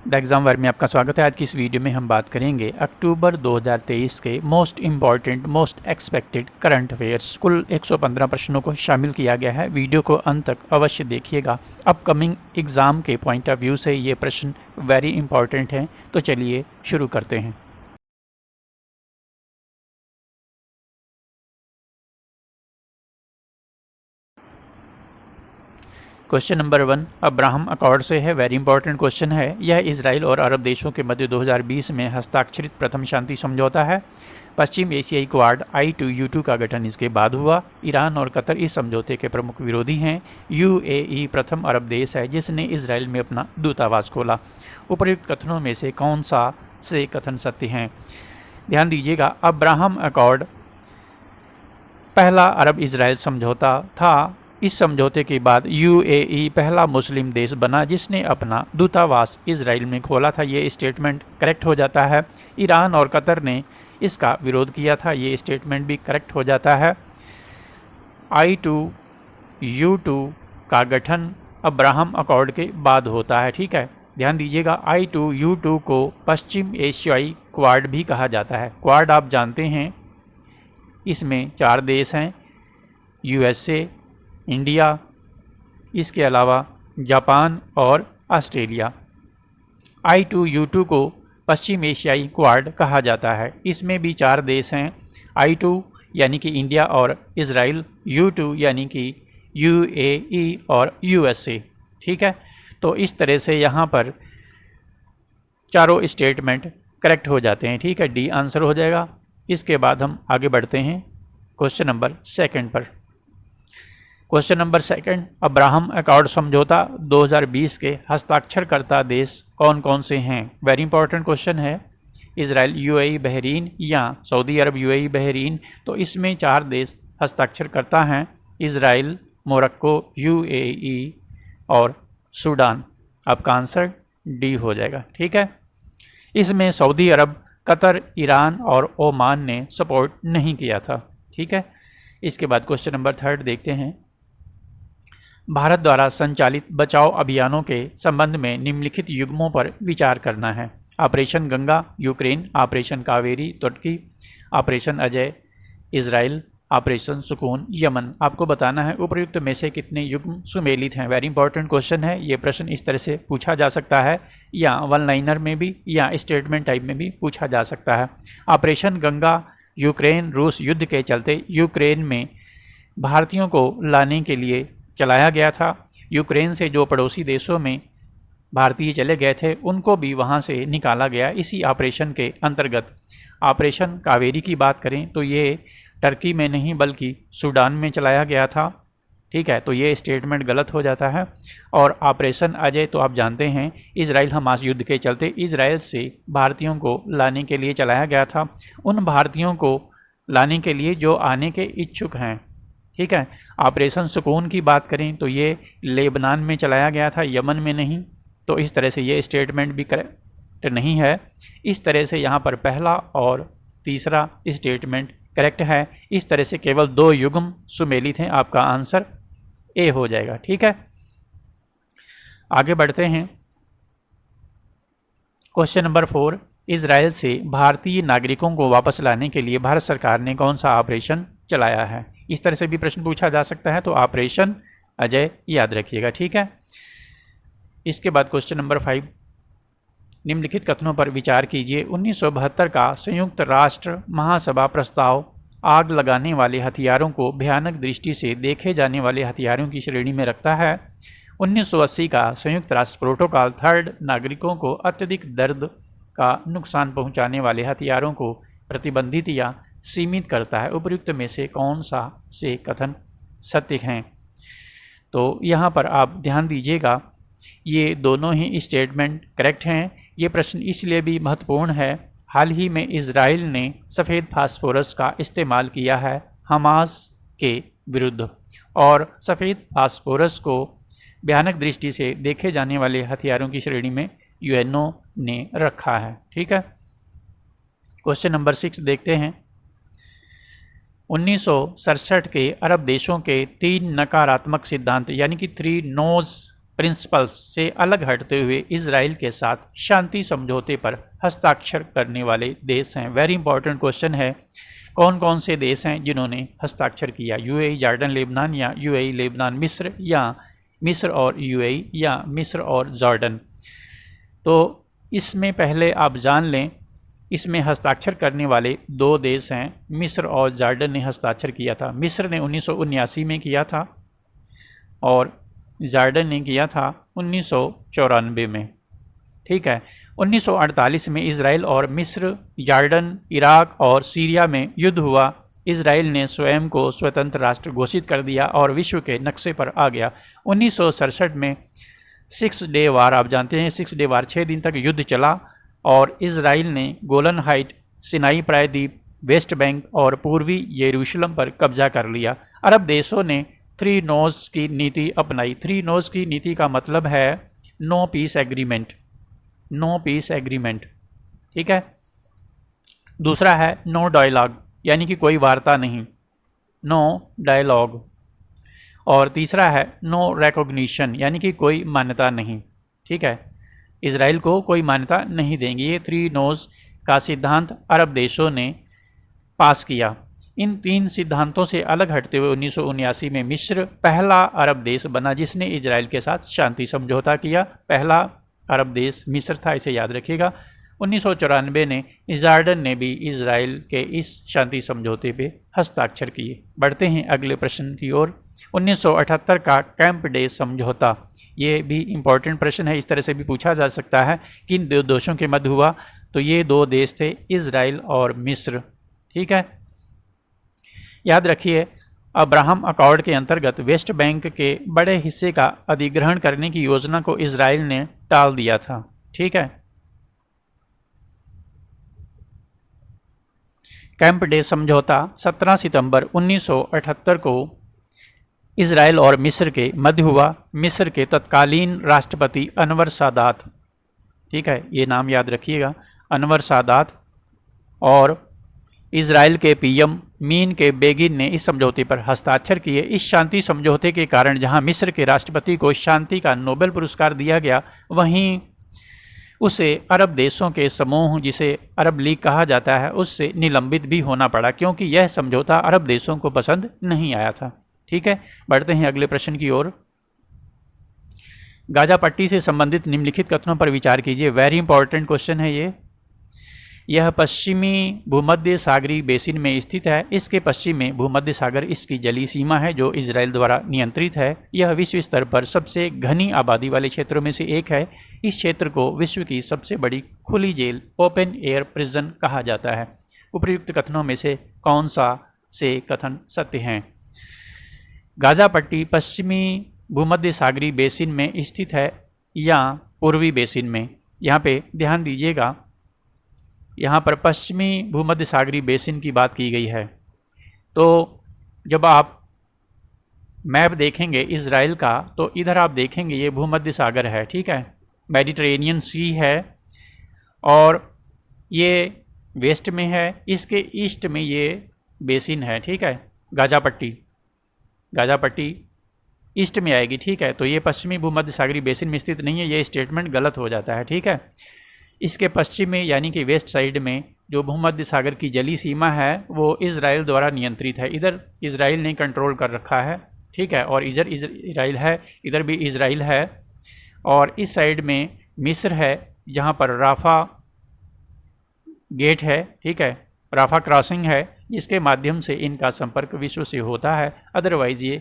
The exam वार में आपका स्वागत है। आज की इस वीडियो में हम बात करेंगे अक्टूबर 2023 के most important most expected current affairs. कुल 115 प्रश्नों को शामिल किया गया है। वीडियो को अंत तक अवश्य देखिएगा। अपकमिंग एग्ज़ाम के पॉइंट ऑफ व्यू से ये प्रश्न वेरी इंपॉर्टेंट हैं। तो चलिए शुरू करते हैं। क्वेश्चन नंबर 1 अब्राहम अकॉर्ड से है। वेरी इंपॉर्टेंट क्वेश्चन है। यह इजराइल और अरब देशों के मध्य 2020 में हस्ताक्षरित प्रथम शांति समझौता है। पश्चिम एशियाई क्वाड I2U2 का गठन इसके बाद हुआ। ईरान और कतर इस समझौते के प्रमुख विरोधी हैं। UAE प्रथम अरब देश है जिसने इजराइल में अपना दूतावास खोला। उपर्युक्त कथनों में से कौन सा से कथन सत्य हैं? ध्यान दीजिएगा, अब्राहम अकॉर्ड पहला अरब इजराइल समझौता था। इस समझौते के बाद UAE पहला मुस्लिम देश बना जिसने अपना दूतावास इजराइल में खोला था। ये स्टेटमेंट करेक्ट हो जाता है। ईरान और कतर ने इसका विरोध किया था। ये स्टेटमेंट भी करेक्ट हो जाता है। I2U2 का गठन अब्राहम अकॉर्ड के बाद होता है। ठीक है, ध्यान दीजिएगा, I2U2 को पश्चिम एशियाई क्वाड भी कहा जाता है। क्वाड आप जानते हैं, इसमें 4 देश हैं, USA, इंडिया, इसके अलावा जापान और ऑस्ट्रेलिया। I2U2 को पश्चिम एशियाई क्वाड कहा जाता है। इसमें भी 4 देश हैं, I2 यानी कि इंडिया और इजराइल, U2 यानी कि UAE और USA। ठीक है, तो इस तरह से यहाँ पर चारों स्टेटमेंट करेक्ट हो जाते हैं। ठीक है, डी आंसर हो जाएगा। इसके बाद हम आगे बढ़ते हैं क्वेश्चन नंबर 2 पर। क्वेश्चन नंबर 2 अब्राहम अकॉर्ड समझौता 2020 के हस्ताक्षरकर्ता देश कौन कौन से हैं? वेरी इंपॉर्टेंट क्वेश्चन है। इजराइल, UAE, बहरीन या सऊदी अरब, UAE, बहरीन। तो इसमें 4 देश हस्ताक्षरकर्ता हैं, इजराइल, मोरक्को, UAE और सूडान। आपका आंसर डी हो जाएगा। ठीक है, इसमें सऊदी अरब, कतर, ईरान और ओमान ने सपोर्ट नहीं किया था। ठीक है, इसके बाद क्वेश्चन नंबर 3 देखते हैं। भारत द्वारा संचालित बचाव अभियानों के संबंध में निम्नलिखित युग्मों पर विचार करना है। Operation Ganga Ukraine, operation Kaveri Turkey, operation Ajay Israel, operation Sukoon Yemen. आपको बताना है उपर्युक्त में से कितने युग्म सुमेलित हैं। वेरी इंपॉर्टेंट क्वेश्चन है। ये प्रश्न इस तरह से पूछा जा सकता है, या वन लाइनर में भी या स्टेटमेंट टाइप में भी पूछा जा सकता है। ऑपरेशन गंगा यूक्रेन रूस युद्ध के चलते यूक्रेन में भारतीयों को लाने के लिए चलाया गया था। यूक्रेन से जो पड़ोसी देशों में भारतीय चले गए थे उनको भी वहां से निकाला गया इसी ऑपरेशन के अंतर्गत। ऑपरेशन कावेरी की बात करें तो ये टर्की में नहीं बल्कि सूडान में चलाया गया था। ठीक है, तो ये स्टेटमेंट गलत हो जाता है। और ऑपरेशन अजय तो आप जानते हैं, इजराइल हमास युद्ध के चलते इजराइल से भारतीयों को लाने के लिए चलाया गया था। उन भारतीयों को लाने के लिए जो आने के इच्छुक हैं। ठीक है, ऑपरेशन सुकून की बात करें तो ये लेबनान में चलाया गया था, यमन में नहीं। तो इस तरह से ये स्टेटमेंट भी करेक्ट नहीं है। इस तरह से यहाँ पर पहला और तीसरा स्टेटमेंट करेक्ट है। इस तरह से केवल 2 युग्म सुमेलित हैं। आपका आंसर ए हो जाएगा। ठीक है, आगे बढ़ते हैं क्वेश्चन नंबर 4 इजराइल से भारतीय नागरिकों को वापस लाने के लिए भारत सरकार ने कौन सा ऑपरेशन चलाया है? इस तरह से भी प्रश्न पूछा जा सकता है, तो ऑपरेशन अजय याद रखिएगा। ठीक है, इसके बाद क्वेश्चन नंबर 5 निम्नलिखित कथनों पर विचार कीजिए। 1972 का संयुक्त राष्ट्र महासभा प्रस्ताव आग लगाने वाले हथियारों को भयानक दृष्टि से देखे जाने वाले हथियारों की श्रेणी में रखता है। 1980 का संयुक्त राष्ट्र प्रोटोकॉल 3 नागरिकों को अत्यधिक दर्द का नुकसान पहुंचाने वाले हथियारों को प्रतिबंधित या सीमित करता है। उपर्युक्त में से कौन सा से कथन सत्य हैं? तो यहाँ पर आप ध्यान दीजिएगा, ये दोनों ही स्टेटमेंट करेक्ट हैं। ये प्रश्न इसलिए भी महत्वपूर्ण है, हाल ही में इजराइल ने सफ़ेद फास्फोरस का इस्तेमाल किया है हमास के विरुद्ध, और सफ़ेद फास्फोरस को भयानक दृष्टि से देखे जाने वाले हथियारों की श्रेणी में UNO ने रखा है। ठीक है, क्वेश्चन नंबर 6 देखते हैं। 1967 के अरब देशों के 3 नकारात्मक सिद्धांत यानी कि 3 नोज प्रिंसिपल्स से अलग हटते हुए इजराइल के साथ शांति समझौते पर हस्ताक्षर करने वाले देश हैं? वेरी इंपॉर्टेंट क्वेश्चन है। कौन कौन से देश हैं जिन्होंने हस्ताक्षर किया? यूएई, जॉर्डन, लेबनान, या यूएई, लेबनान, मिस्र, या मिस्र और यूएई, या मिस्र और जॉर्डन? तो इसमें पहले आप जान लें, इसमें हस्ताक्षर करने वाले दो देश हैं, मिस्र और जॉर्डन ने हस्ताक्षर किया था। मिस्र ने 1979 में किया था और जॉर्डन ने किया था 1994 में। ठीक है। 1948 में इजराइल और मिस्र, जॉर्डन, इराक और सीरिया में युद्ध हुआ। इजराइल ने स्वयं को स्वतंत्र राष्ट्र घोषित कर दिया और विश्व के नक्शे पर आ गया। 1967 में 6 डे वार, आप जानते हैं 6 डे वार, 6 दिन तक युद्ध चला और इजराइल ने गोलन हाइट, सिनाई प्रायद्वीप, वेस्ट बैंक और पूर्वी यरूशलेम पर कब्जा कर लिया। अरब देशों ने 3 नोज की नीति अपनाई। 3 नोज की नीति का मतलब है no peace agreement, no peace agreement. ठीक है। दूसरा है नो डायलॉग, यानी कि कोई वार्ता नहीं, नो डायलॉग। और तीसरा है नो रिकॉग्निशन, यानी कि कोई मान्यता नहीं। ठीक है। इजराइल को कोई मान्यता नहीं देंगे। ये 3 नोज का सिद्धांत अरब देशों ने पास किया। इन 3 सिद्धांतों से अलग हटते हुए 1979 में मिस्र पहला अरब देश बना जिसने इजराइल के साथ शांति समझौता किया। पहला अरब देश मिस्र था, इसे याद रखिएगा। 1994 में जॉर्डन ने भी इजराइल के इस शांति समझौते पे हस्ताक्षर किए। बढ़ते हैं अगले प्रश्न की ओर। 1978 का कैंप डे समझौता, ये भी इम्पोर्टेंट प्रश्न है, इस तरह से भी पूछा जा सकता है किन दो देशों के मध्य हुआ? तो ये 2 देश थे, इजराइल और मिस्र। ठीक है। याद रखिए, अब्राहम अकॉर्ड के अंतर्गत वेस्ट बैंक के बड़े हिस्से का अधिग्रहण करने की योजना को इजराइल ने टाल दिया था। ठीक है। कैंप डे समझौता 17 सितंबर 1978 को इजराइल और मिस्र के मध्य हुआ। मिस्र के तत्कालीन राष्ट्रपति अनवर सादात, ठीक है, ये नाम याद रखिएगा, अनवर सादात, और इजराइल के पीएम मीन के बेगिन ने इस समझौते पर हस्ताक्षर किए। इस शांति समझौते के कारण जहां मिस्र के राष्ट्रपति को शांति का नोबेल पुरस्कार दिया गया, वहीं उसे अरब देशों के समूह, जिसे अरब लीग कहा जाता है, उससे निलंबित भी होना पड़ा, क्योंकि यह समझौता अरब देशों को पसंद नहीं आया था। ठीक है। बढ़ते हैं अगले प्रश्न की ओर। गाजा पट्टी से संबंधित निम्नलिखित कथनों पर विचार कीजिए। वेरी इंपॉर्टेंट क्वेश्चन है ये। यह पश्चिमी भूमध्य सागरीय बेसिन में स्थित है। इसके पश्चिम में भूमध्य सागर इसकी जलीय सीमा है जो इजराइल द्वारा नियंत्रित है। यह विश्व स्तर पर सबसे घनी आबादी वाले क्षेत्रों में से एक है। इस क्षेत्र को विश्व की सबसे बड़ी खुली जेल, ओपन एयर प्रिजन कहा जाता है। उपर्युक्त कथनों में से कौन सा से कथन सत्य हैं? गाजा पट्टी पश्चिमी भूमध्य सागरीय बेसिन में स्थित है या पूर्वी बेसिन में? यहाँ पे ध्यान दीजिएगा, यहाँ पर पश्चिमी भूमध्य सागरीय बेसिन की बात की गई है। तो जब आप मैप देखेंगे इजराइल का, तो इधर आप देखेंगे ये भूमध्य सागर है, ठीक है, मेडिटेरेनियन सी है, और ये वेस्ट में है, इसके ईस्ट में ये बेसिन है, ठीक है, गाजा पट्टी ईस्ट में आएगी, ठीक है। तो ये पश्चिमी भूमध्य सागरीय बेसिन में स्थित नहीं है, ये स्टेटमेंट गलत हो जाता है, ठीक है। इसके पश्चिम में यानी कि वेस्ट साइड में जो भूमध्य सागर की जली सीमा है वो इजराइल द्वारा नियंत्रित है। इधर इजराइल ने कंट्रोल कर रखा है, ठीक है, और इधर इजराइल है, इधर भी इजराइल है, और इस साइड में मिस्र है जहाँ पर राफा गेट है, ठीक है, राफा क्रॉसिंग है, जिसके माध्यम से इनका संपर्क विश्व से होता है। अदरवाइज ये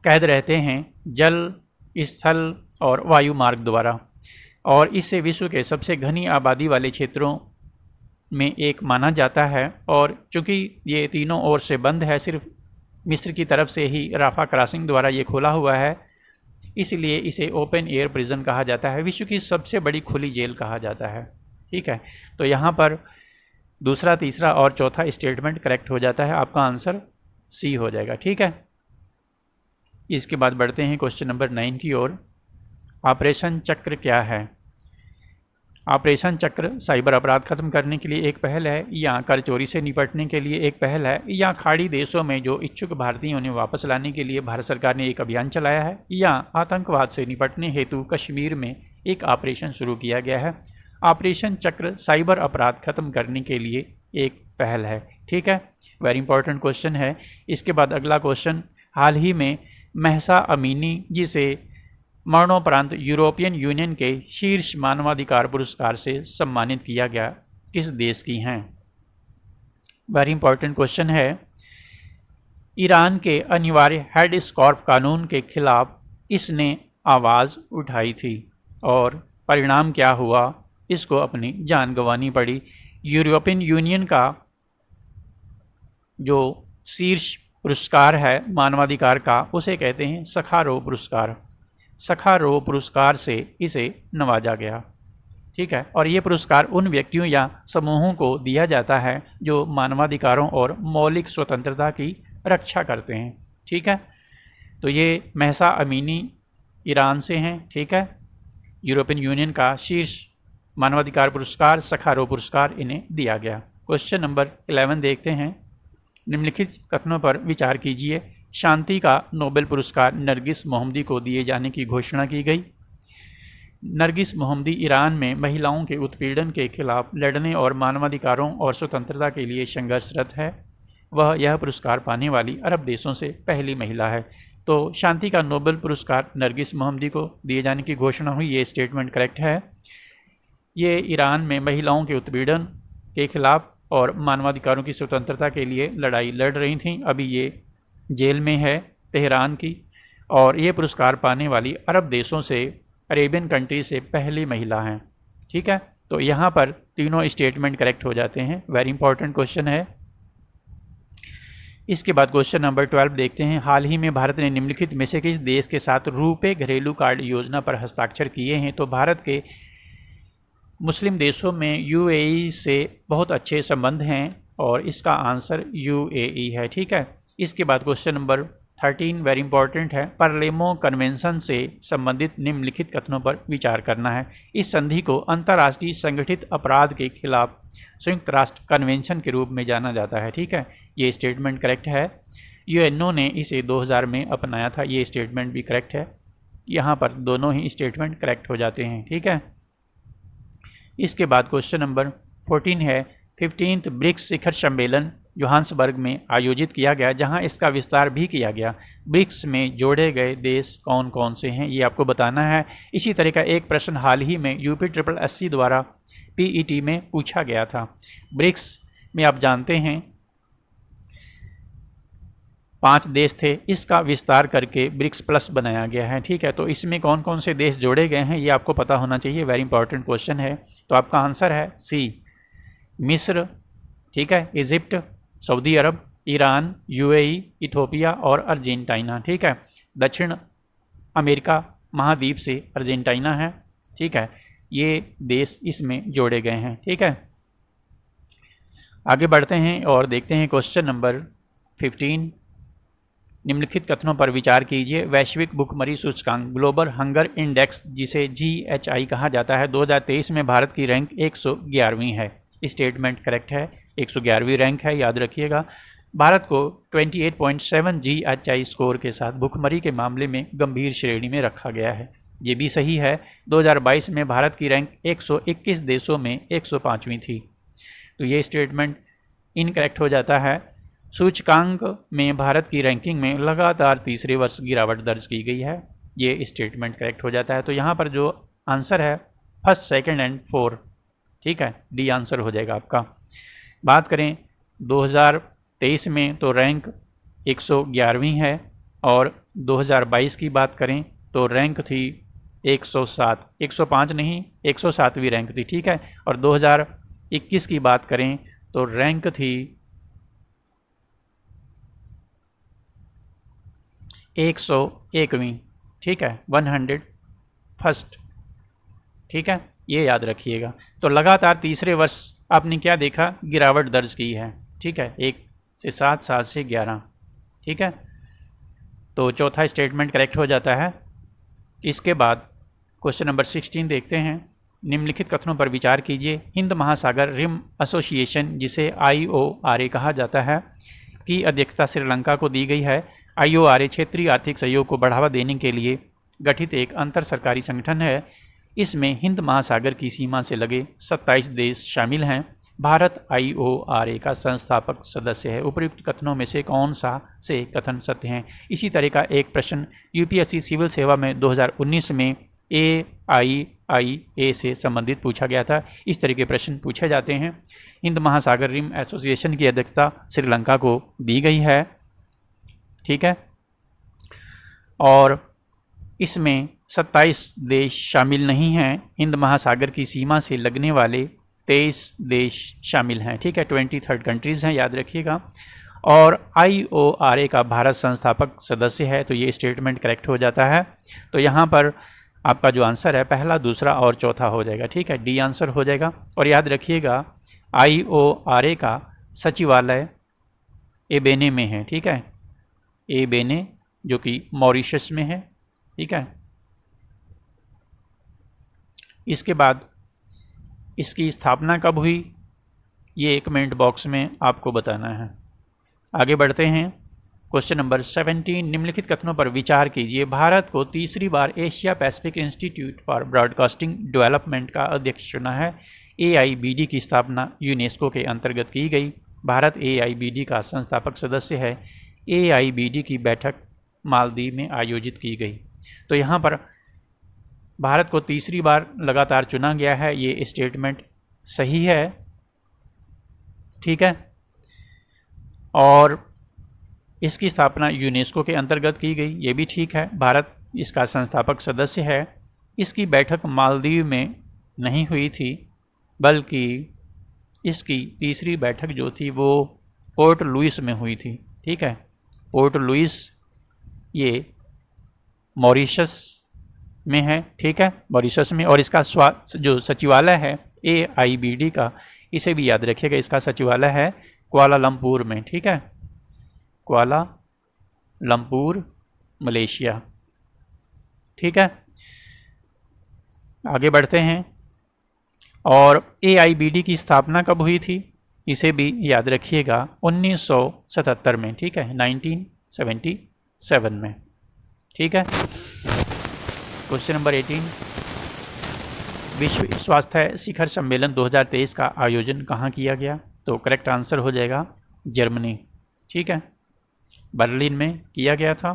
कैद रहते हैं जल, स्थल और वायु मार्ग द्वारा, और इससे विश्व के सबसे घनी आबादी वाले क्षेत्रों में एक माना जाता है। और चूँकि ये तीनों ओर से बंद है, सिर्फ मिस्र की तरफ से ही राफा क्रॉसिंग द्वारा ये खोला हुआ है, इसलिए इसे ओपन एयर प्रिजन कहा जाता है, विश्व की सबसे बड़ी खुली जेल कहा जाता है, ठीक है। तो यहाँ पर दूसरा, तीसरा और चौथा स्टेटमेंट करेक्ट हो जाता है, आपका आंसर सी हो जाएगा, ठीक है। इसके बाद बढ़ते हैं क्वेश्चन नंबर 9 की ओर। ऑपरेशन चक्र क्या है? ऑपरेशन चक्र साइबर अपराध खत्म करने के लिए एक पहल है, या कर चोरी से निपटने के लिए एक पहल है, या खाड़ी देशों में जो इच्छुक भारतीय उन्हें वापस लाने के लिए भारत सरकार ने एक अभियान चलाया है, या आतंकवाद से निपटने हेतु कश्मीर में एक ऑपरेशन शुरू किया गया है। ऑपरेशन चक्र साइबर अपराध खत्म करने के लिए एक पहल है। ठीक है, वेरी इंपॉर्टेंट क्वेश्चन है। इसके बाद अगला क्वेश्चन, हाल ही में महसा अमीनी जिसे मरणोपरांत यूरोपियन यूनियन के शीर्ष मानवाधिकार पुरस्कार से सम्मानित किया गया, किस देश की हैं? वेरी इंपॉर्टेंट क्वेश्चन है। ईरान के अनिवार्य हेड स्कॉर्प कानून के खिलाफ इसने आवाज़ उठाई थी और परिणाम क्या हुआ, इसको अपनी जान गंवानी पड़ी। यूरोपियन यूनियन का जो शीर्ष पुरस्कार है मानवाधिकार का, उसे कहते हैं सखारोव पुरस्कार। सखारोव पुरस्कार से इसे नवाजा गया। ठीक है, और ये पुरस्कार उन व्यक्तियों या समूहों को दिया जाता है जो मानवाधिकारों और मौलिक स्वतंत्रता की रक्षा करते हैं। ठीक है, तो ये महसा अमीनी ईरान से हैं। ठीक है, यूरोपियन यूनियन का शीर्ष मानवाधिकार पुरस्कार सखारोव पुरस्कार इन्हें दिया गया। क्वेश्चन नंबर 11 देखते हैं। निम्नलिखित कथनों पर विचार कीजिए। शांति का नोबेल पुरस्कार नरगिस मोहम्मदी को दिए जाने की घोषणा की गई। नरगिस मोहम्मदी ईरान में महिलाओं के उत्पीड़न के खिलाफ लड़ने और मानवाधिकारों और स्वतंत्रता के लिए संघर्षरत है। वह यह पुरस्कार पाने वाली अरब देशों से पहली महिला है। तो शांति का नोबेल पुरस्कार नरगिस मोहम्मदी को दिए जाने की घोषणा हुई, ये स्टेटमेंट करेक्ट है। ये ईरान में महिलाओं के उत्पीड़न के खिलाफ और मानवाधिकारों की स्वतंत्रता के लिए लड़ाई लड़ रही थीं। अभी ये जेल में है तेहरान की, और ये पुरस्कार पाने वाली अरब देशों से, अरेबियन कंट्री से पहली महिला हैं। ठीक है, तो यहाँ पर तीनों स्टेटमेंट करेक्ट हो जाते हैं। वेरी इंपॉर्टेंट क्वेश्चन है। इसके बाद क्वेश्चन नंबर 12 देखते हैं। हाल ही में भारत ने निम्नलिखित में से किस देश के साथ रुपे घरेलू कार्ड योजना पर हस्ताक्षर किए हैं? तो भारत के मुस्लिम देशों में यूएई से बहुत अच्छे संबंध हैं और इसका आंसर यूएई है। ठीक है, इसके बाद क्वेश्चन नंबर 13 वेरी इंपॉर्टेंट है। पार्लेमो कन्वेंशन से संबंधित निम्नलिखित कथनों पर विचार करना है। इस संधि को अंतर्राष्ट्रीय संगठित अपराध के खिलाफ संयुक्त राष्ट्र कन्वेंशन के रूप में जाना जाता है। ठीक है, ये स्टेटमेंट करेक्ट है। यूएनओ ने इसे 2000 में अपनाया था, ये स्टेटमेंट भी करेक्ट है। यहाँ पर दोनों ही स्टेटमेंट करेक्ट हो जाते हैं। ठीक है, इसके बाद क्वेश्चन नंबर 14 है। 15th ब्रिक्स शिखर सम्मेलन जोहान्सबर्ग में आयोजित किया गया, जहां इसका विस्तार भी किया गया। ब्रिक्स में जोड़े गए देश कौन कौन से हैं, ये आपको बताना है। इसी तरह का एक प्रश्न हाल ही में UPSSC द्वारा PET में पूछा गया था। ब्रिक्स में आप जानते हैं 5 देश थे, इसका विस्तार करके ब्रिक्स प्लस बनाया गया है। ठीक है, तो इसमें कौन कौन से देश जोड़े गए हैं ये आपको पता होना चाहिए। वेरी इंपॉर्टेंट क्वेश्चन है। तो आपका आंसर है सी, मिस्र, ठीक है, इजिप्ट, सऊदी अरब, ईरान, UAE, इथोपिया और अर्जेंटीना। ठीक है, दक्षिण अमेरिका महाद्वीप से अर्जेंटीना है। ठीक है, ये देश इसमें जोड़े गए हैं। ठीक है, आगे बढ़ते हैं और देखते हैं क्वेश्चन नंबर 15। निम्नलिखित कथनों पर विचार कीजिए। वैश्विक भुखमरी सूचकांक ग्लोबल हंगर इंडेक्स, जिसे GHI कहा जाता है, 2023 में भारत की रैंक 111वीं है। स्टेटमेंट करेक्ट है, 111वीं रैंक है, याद रखिएगा। भारत को 28.7 GHI स्कोर के साथ भुखमरी के मामले में गंभीर श्रेणी में रखा गया है। ये भी सही है। 2022 में भारत की रैंक 121 देशों में 105वीं थी। तो ये स्टेटमेंट इनकरेक्ट हो जाता है। सूचकांक में भारत की रैंकिंग में लगातार तीसरे वर्ष गिरावट दर्ज की गई है, ये स्टेटमेंट करेक्ट हो जाता है। तो यहाँ पर जो आंसर है फर्स्ट, सेकंड एंड 4, ठीक है, डी आंसर हो जाएगा आपका। बात करें 2023 में तो रैंक 111वीं है, और 2022 की बात करें तो रैंक थी 107, 105 नहीं, 107वीं रैंक थी। ठीक है, और 2021 की बात करें तो रैंक थी 101वीं। ठीक है, 101st। ठीक है, ये याद रखिएगा। तो लगातार तीसरे वर्ष आपने क्या देखा, गिरावट दर्ज की है। ठीक है, 1 से 7, 7 से 11। ठीक है, तो चौथा स्टेटमेंट करेक्ट हो जाता है। इसके बाद क्वेश्चन नंबर 16 देखते हैं। निम्नलिखित कथनों पर विचार कीजिए। हिंद महासागर रिम एसोसिएशन, जिसे IORA कहा जाता है, की अध्यक्षता श्रीलंका को दी गई है। IORA क्षेत्रीय आर्थिक सहयोग को बढ़ावा देने के लिए गठित एक अंतर सरकारी संगठन है। इसमें हिंद महासागर की सीमा से लगे 27 देश शामिल हैं। भारत IORA का संस्थापक सदस्य है। उपयुक्त कथनों में से कौन सा से कथन सत्य हैं? इसी तरह का एक प्रश्न UPSC सिविल सेवा में 2019 में AIIA से संबंधित पूछा गया था। इस तरह के प्रश्न पूछे जाते हैं। हिंद महासागर रिम एसोसिएशन की अध्यक्षता श्रीलंका को दी गई है, ठीक है, और इसमें 27 देश शामिल नहीं हैं। हिंद महासागर की सीमा से लगने वाले 23 देश शामिल हैं, ठीक है, 23 कंट्रीज़ हैं, याद रखिएगा। और IORA का भारत संस्थापक सदस्य है, तो ये स्टेटमेंट करेक्ट हो जाता है। तो यहाँ पर आपका जो आंसर है पहला, दूसरा और चौथा हो जाएगा, ठीक है, डी आंसर हो जाएगा। और याद रखिएगा IORA का सचिवालय एबेने में है, ठीक है, एबेने, जो कि मॉरिशस में है, ठीक है। इसके बाद इसकी स्थापना कब हुई, ये एक कमेंट बॉक्स में आपको बताना है। आगे बढ़ते हैं। क्वेश्चन नंबर 17, निम्नलिखित कथनों पर विचार कीजिए। भारत को तीसरी बार Asia Pacific Institute for Broadcasting Development का अध्यक्ष चुना है। AIBD की स्थापना यूनेस्को के अंतर्गत की गई। भारत AIBD का संस्थापक सदस्य है। AIBD की बैठक मालदीव में आयोजित की गई। तो यहाँ पर भारत को तीसरी बार लगातार चुना गया है, ये स्टेटमेंट सही है, ठीक है। और इसकी स्थापना यूनेस्को के अंतर्गत की गई, ये भी ठीक है। भारत इसका संस्थापक सदस्य है। इसकी बैठक मालदीव में नहीं हुई थी, बल्कि इसकी तीसरी बैठक जो थी वो पोर्ट लुइस में हुई थी, ठीक है। पोर्ट लुइस ये मॉरिशस में है, ठीक है, मॉरिशस में। और इसका जो सचिवालय है AIBD का, इसे भी याद रखिएगा, इसका सचिवालय है कुआलालंपुर में, ठीक है, कुआलालंपुर, मलेशिया, ठीक है। आगे बढ़ते हैं। और AIBD की स्थापना कब हुई थी, इसे भी याद रखिएगा, 1977 में, ठीक है, 1977 में, ठीक है। क्वेश्चन नंबर 18, विश्व स्वास्थ्य शिखर सम्मेलन 2023 का आयोजन कहाँ किया गया? तो करेक्ट आंसर हो जाएगा जर्मनी, ठीक है, बर्लिन में किया गया था।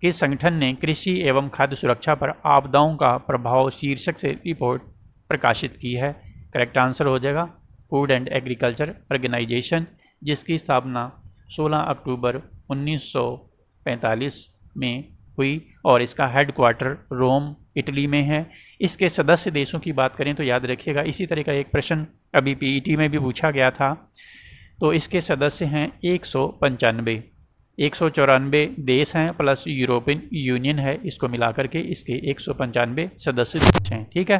किस संगठन ने कृषि एवं खाद्य सुरक्षा पर आपदाओं का प्रभाव शीर्षक से रिपोर्ट प्रकाशित की है? करेक्ट आंसर हो जाएगा फूड एंड एग्रीकल्चर ऑर्गेनाइजेशन, जिसकी स्थापना 16 अक्टूबर 1945 में हुई और इसका हेडक्वार्टर रोम, इटली में है। इसके सदस्य देशों की बात करें तो याद रखिएगा, इसी तरह का एक प्रश्न अभी PET में भी पूछा गया था। तो इसके सदस्य हैं 195, 194 देश हैं प्लस यूरोपियन यूनियन है, इसको मिलाकर के इसके 195 सदस्य देश हैं, ठीक है।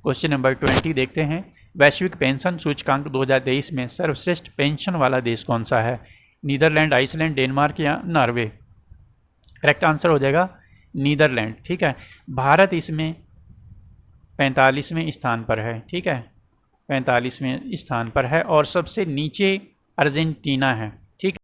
क्वेश्चन नंबर 20 देखते हैं। वैश्विक पेंशन सूचकांक 2023 में सर्वश्रेष्ठ पेंशन वाला देश कौन सा है? नीदरलैंड, आइसलैंड, डेनमार्क या नॉर्वे? करेक्ट आंसर हो जाएगा नीदरलैंड, ठीक है। भारत इसमें 45वें स्थान पर है, ठीक है, 45वें स्थान पर है और सबसे नीचे अर्जेंटीना है, ठीक।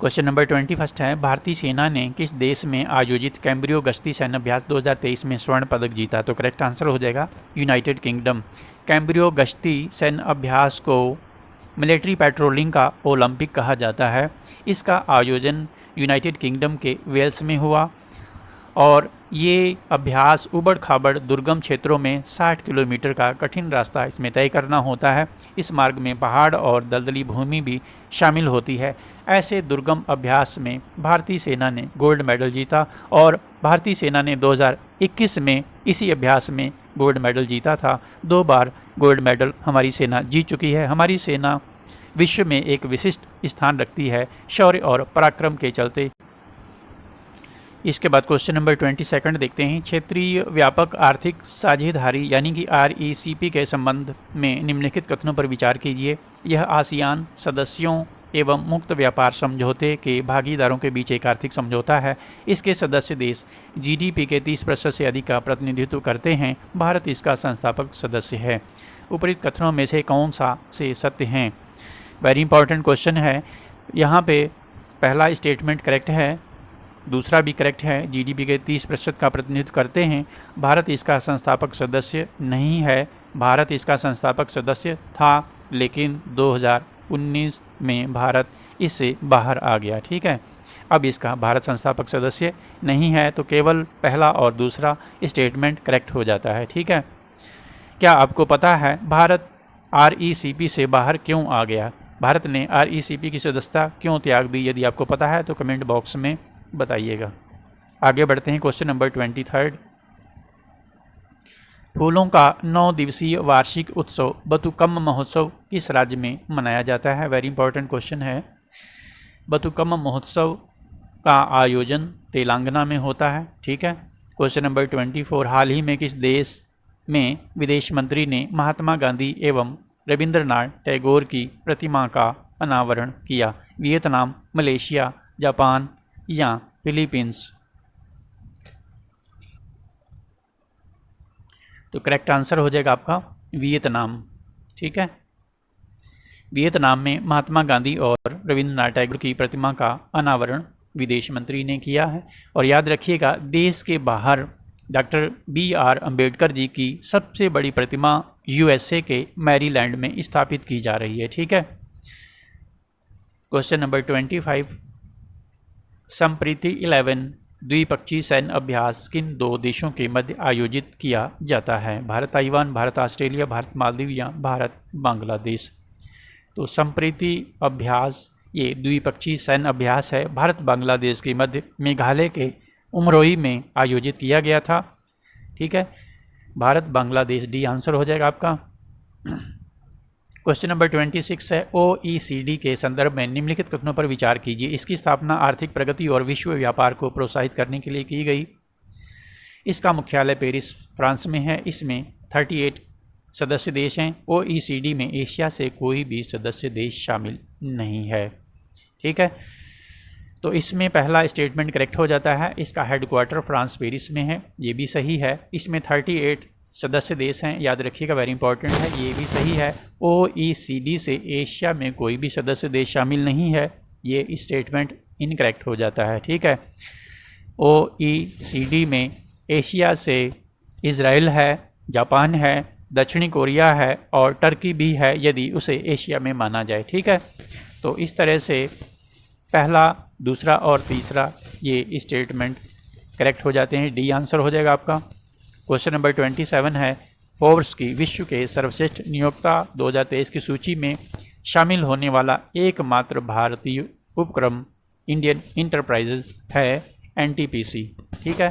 क्वेश्चन नंबर 21 है, भारतीय सेना ने किस देश में आयोजित कैम्ब्रियो गश्ती सैन्य अभ्यास 2023 में स्वर्ण पदक जीता? तो करेक्ट आंसर हो जाएगा यूनाइटेड किंगडम। कैम्ब्रियो गश्ती सैन्य अभ्यास को मिलिट्री पेट्रोलिंग का ओलंपिक कहा जाता है। इसका आयोजन यूनाइटेड किंगडम के वेल्स में हुआ और ये अभ्यास उबड़ खाबड़ दुर्गम क्षेत्रों में 60 किलोमीटर का कठिन रास्ता इसमें तय करना होता है। इस मार्ग में पहाड़ और दलदली भूमि भी शामिल होती है। ऐसे दुर्गम अभ्यास में भारतीय सेना ने गोल्ड मेडल जीता और भारतीय सेना ने 2021 में इसी अभ्यास में गोल्ड मेडल जीता था। 2 बार गोल्ड मेडल हमारी सेना जीत चुकी है। हमारी सेना विश्व में एक विशिष्ट स्थान रखती है शौर्य और पराक्रम के चलते। इसके बाद क्वेश्चन नंबर 22 देखते हैं। क्षेत्रीय व्यापक आर्थिक साझेदारी यानी कि RCEP के संबंध में निम्नलिखित कथनों पर विचार कीजिए। यह आसियान सदस्यों एवं मुक्त व्यापार समझौते के भागीदारों के बीच एक आर्थिक समझौता है। इसके सदस्य देश जीडीपी के 30% से अधिक का प्रतिनिधित्व करते हैं। भारत इसका संस्थापक सदस्य है। उपरोक्त कथनों में से कौन सा से सत्य हैं? वेरी इंपॉर्टेंट क्वेश्चन है। यहाँ पे पहला स्टेटमेंट करेक्ट है, दूसरा भी करेक्ट है। जीडीपी के 30% का प्रतिनिधित्व करते हैं। भारत इसका संस्थापक सदस्य नहीं है। भारत इसका संस्थापक सदस्य था, लेकिन 2019 में भारत इससे बाहर आ गया। ठीक है, अब इसका भारत संस्थापक सदस्य नहीं है, तो केवल पहला और दूसरा स्टेटमेंट करेक्ट हो जाता है। ठीक है, क्या आपको पता है भारत RECP से बाहर क्यों आ गया? भारत ने RECP की सदस्यता क्यों त्याग दी? यदि आपको पता है तो कमेंट बॉक्स में बताइएगा। आगे बढ़ते हैं क्वेश्चन नंबर 23। फूलों का 9 दिवसीय वार्षिक उत्सव बतुकम्म महोत्सव किस राज्य में मनाया जाता है? वेरी इंपॉर्टेंट क्वेश्चन है। बतुकम्म महोत्सव का आयोजन तेलंगाना में होता है। ठीक है। क्वेश्चन नंबर 24, हाल ही में किस देश में विदेश मंत्री ने महात्मा गांधी एवं रविंद्रनाथ टैगोर की प्रतिमा का अनावरण किया? वियतनाम, मलेशिया, जापान या फिलीपींस? तो करेक्ट आंसर हो जाएगा आपका वियतनाम। ठीक है, वियतनाम में महात्मा गांधी और रविंद्रनाथ टैगोर की प्रतिमा का अनावरण विदेश मंत्री ने किया है। और याद रखिएगा, देश के बाहर डॉक्टर BR अम्बेडकर जी की सबसे बड़ी प्रतिमा USA के मैरीलैंड में स्थापित की जा रही है। ठीक है। क्वेश्चन नंबर 25, संप्रीति 11 द्विपक्षीय सैन्य अभ्यास किन 2 देशों के मध्य आयोजित किया जाता है? भारत ताइवान, भारत ऑस्ट्रेलिया, भारत मालदीव या भारत बांग्लादेश? तो संप्रीति अभ्यास ये द्विपक्षीय सैन्य अभ्यास है, भारत बांग्लादेश के मध्य मेघालय के उमरोई में आयोजित किया गया था। ठीक है, भारत बांग्लादेश डी आंसर हो जाएगा आपका। क्वेश्चन नंबर 26 है, OECD के संदर्भ में निम्नलिखित कथनों पर विचार कीजिए। इसकी स्थापना आर्थिक प्रगति और विश्व व्यापार को प्रोत्साहित करने के लिए की गई। इसका मुख्यालय पेरिस, फ्रांस में है। इसमें 38 सदस्य देश हैं। OECD में एशिया से कोई भी सदस्य देश शामिल नहीं है। ठीक है, तो इसमें पहला स्टेटमेंट करेक्ट हो जाता है। इसका हेडक्वार्टर फ्रांस पेरिस में है, ये भी सही है। इसमें 38 सदस्य देश हैं, याद रखिएगा, वेरी इंपॉर्टेंट है, ये भी सही है। OECD से एशिया में कोई भी सदस्य देश शामिल नहीं है, ये स्टेटमेंट इनकरेक्ट हो जाता है। ठीक है, OECD में एशिया से इजराइल है, जापान है, दक्षिणी कोरिया है और टर्की भी है, यदि उसे एशिया में माना जाए। ठीक है, तो इस तरह से पहला, दूसरा और तीसरा ये स्टेटमेंट करेक्ट हो जाते हैं। डी आंसर हो जाएगा आपका। क्वेश्चन नंबर 27 है, फोर्ब्स की विश्व के सर्वश्रेष्ठ नियोक्ता 2023 की सूची में शामिल होने वाला एकमात्र भारतीय उपक्रम इंडियन इंटरप्राइजेज है NTPC। ठीक है।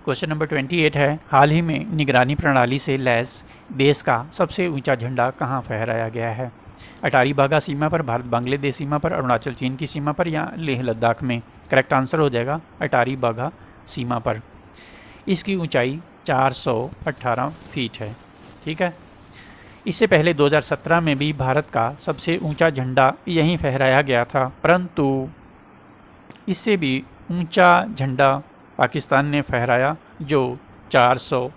क्वेश्चन नंबर 28 है, हाल ही में निगरानी प्रणाली से लैस देश का सबसे ऊंचा झंडा कहाँ फहराया गया है? अटारी वाघा सीमा पर, भारत बांग्लादेश सीमा पर, अरुणाचल चीन की सीमा पर या लेह लद्दाख में? करेक्ट आंसर हो जाएगा अटारी वाघा सीमा पर। इसकी ऊंचाई 418 फीट है। ठीक है, इससे पहले 2017 में भी भारत का सबसे ऊंचा झंडा यहीं फहराया गया था, परंतु इससे भी ऊंचा झंडा पाकिस्तान ने फहराया जो 400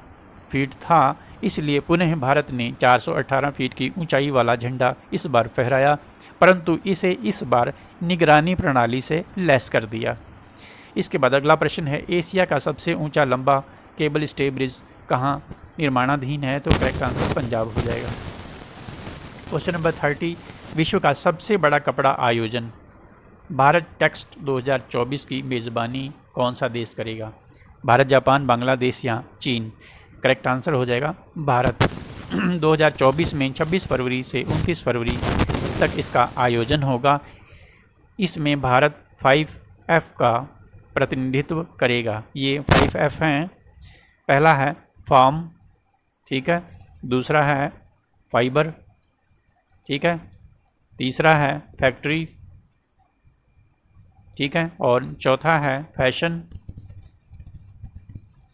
फीट था। इसलिए पुनः भारत ने 418 फीट की ऊंचाई वाला झंडा इस बार फहराया, परंतु इसे इस बार निगरानी प्रणाली से लैस कर दिया। इसके बाद अगला प्रश्न है, एशिया का सबसे ऊंचा लंबा केबल स्टे ब्रिज कहाँ निर्माणाधीन है? तो करेक्ट आंसर पंजाब हो जाएगा। क्वेश्चन नंबर 30, विश्व का सबसे बड़ा कपड़ा आयोजन भारत टेक्स्ट 2024 की मेज़बानी कौन सा देश करेगा? भारत, जापान, बांग्लादेश या चीन? करेक्ट आंसर हो जाएगा भारत। 2024 में 26 फरवरी से 29 फरवरी तक इसका आयोजन होगा। इसमें भारत 5F का प्रतिनिधित्व करेगा। ये 5F हैं। पहला है फार्म, ठीक है, दूसरा है फाइबर, ठीक है, तीसरा है फैक्ट्री, ठीक है, और चौथा है फैशन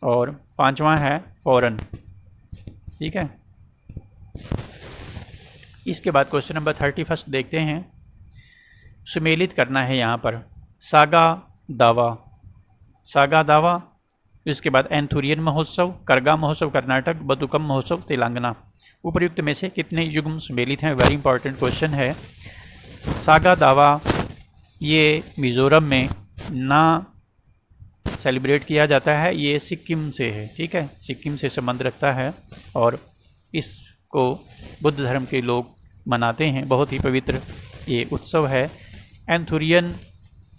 और पांचवा है फॉरेन। ठीक है, इसके बाद क्वेश्चन नंबर 31 देखते हैं। सुमेलित करना है यहाँ पर सागा दावा, इसके बाद एंथुरियन महोत्सव, करगा महोत्सव कर्नाटक, बतुकम महोत्सव तेलंगाना। उपर्युक्त में से कितने युग्म सुमेलित हैं? वेरी इंपॉर्टेंट क्वेश्चन है। सागा दावा ये मिज़ोरम में ना सेलिब्रेट किया जाता है, ये सिक्किम से है, ठीक है, सिक्किम से संबंध रखता है और इसको बुद्ध धर्म के लोग मनाते हैं, बहुत ही पवित्र ये उत्सव है। एंथुरियन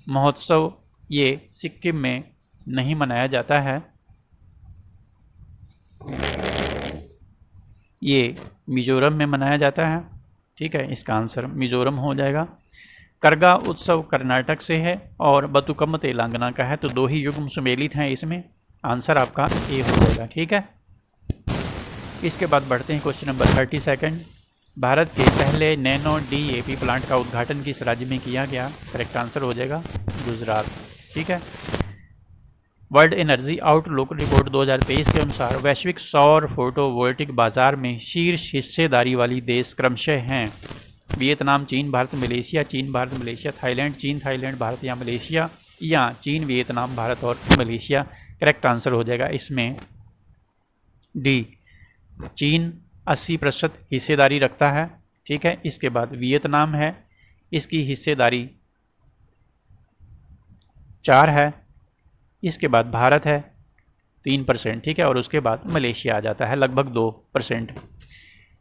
महोत्सव ये सिक्किम में नहीं मनाया जाता है, ये मिज़ोरम में मनाया जाता है, ठीक है, इसका आंसर मिज़ोरम हो जाएगा। करगा उत्सव कर्नाटक से है और बतुकम तेलंगाना का है, तो दो ही युग्म सुमेलित हैं इसमें, आंसर आपका ए हो जाएगा, ठीक है। इसके बाद बढ़ते हैं क्वेश्चन नंबर 32। भारत के पहले नैनो DAP प्लांट का उद्घाटन किस राज्य में किया गया? करेक्ट आंसर हो जाएगा गुजरात, ठीक है। वर्ल्ड एनर्जी आउटलुक रिपोर्ट 2023 के अनुसार वैश्विक सौर फोटोवोल्टिक बाजार में शीर्ष हिस्सेदारी वाली देश क्रमशः हैं वियतनाम, चीन, भारत, मलेशिया, चीन, भारत, मलेशिया, थाईलैंड, चीन, थाईलैंड, भारत या मलेशिया, या चीन, वियतनाम, भारत और मलेशिया। करेक्ट आंसर हो जाएगा इसमें डी, चीन 80% हिस्सेदारी रखता है, ठीक है। इसके बाद वियतनाम है, इसकी हिस्सेदारी 4 है। इसके बाद भारत है 3%, ठीक है, और उसके बाद मलेशिया आ जाता है लगभग 2%।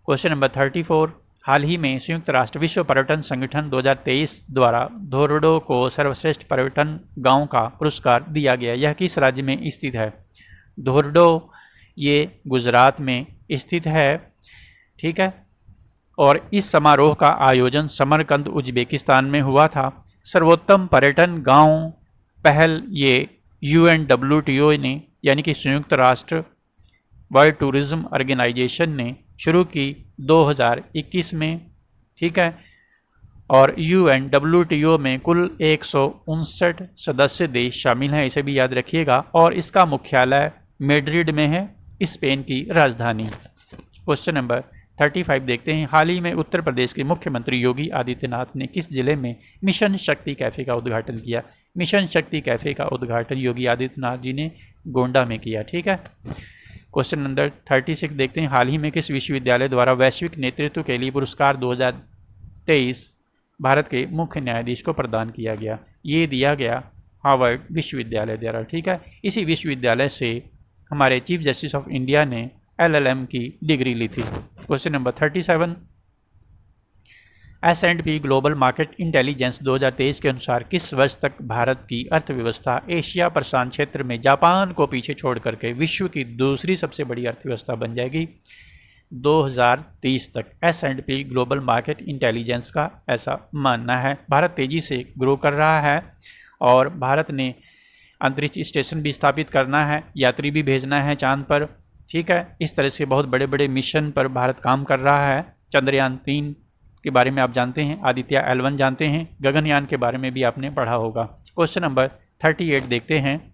Question number 34। हाल ही में संयुक्त राष्ट्र विश्व पर्यटन संगठन 2023 द्वारा धोरडो को सर्वश्रेष्ठ पर्यटन गांव का पुरस्कार दिया गया, यह किस राज्य में स्थित है? धोरडो ये गुजरात में स्थित है, ठीक है, और इस समारोह का आयोजन समरकंद उज्बेकिस्तान में हुआ था। सर्वोत्तम पर्यटन गांव पहल ये UNWTO ने, यानी कि संयुक्त राष्ट्र वर्ल्ड टूरिज्म ऑर्गेनाइजेशन ने शुरू की 2021 में, ठीक है, और UNWTO में कुल 159 सदस्य देश शामिल हैं, इसे भी याद रखिएगा, और इसका मुख्यालय मैड्रिड में है, स्पेन की राजधानी। क्वेश्चन नंबर 35 देखते हैं। हाल ही में उत्तर प्रदेश के मुख्यमंत्री योगी आदित्यनाथ ने किस जिले में मिशन शक्ति कैफ़े का उद्घाटन किया? मिशन शक्ति कैफ़े का उद्घाटन योगी आदित्यनाथ जी ने गोंडा में किया, ठीक है। क्वेश्चन नंबर 36 देखते हैं। हाल ही में किस विश्वविद्यालय द्वारा वैश्विक नेतृत्व के लिए पुरस्कार 2023 भारत के मुख्य न्यायाधीश को प्रदान किया गया? ये दिया गया हार्वर्ड विश्वविद्यालय द्वारा, ठीक है। इसी विश्वविद्यालय से हमारे चीफ जस्टिस ऑफ इंडिया ने LLM की डिग्री ली थी। Question number 37। S&P global market intelligence 2023 के अनुसार किस वर्ष तक भारत की अर्थव्यवस्था एशिया प्रशांत क्षेत्र में जापान को पीछे छोड़ करके विश्व की दूसरी सबसे बड़ी अर्थव्यवस्था बन जाएगी? 2030 तक S&P ग्लोबल मार्केट इंटेलिजेंस का ऐसा मानना है। भारत तेज़ी से ग्रो कर रहा है और भारत ने अंतरिक्ष स्टेशन भी स्थापित करना है, यात्री भी भेजना है चांद पर, ठीक है। इस तरह से बहुत बड़े बड़े मिशन पर भारत काम कर रहा है। चंद्रयान 3 के बारे में आप जानते हैं, आदित्य L1 जानते हैं, गगनयान के बारे में भी आपने पढ़ा होगा। क्वेश्चन नंबर 38 देखते हैं।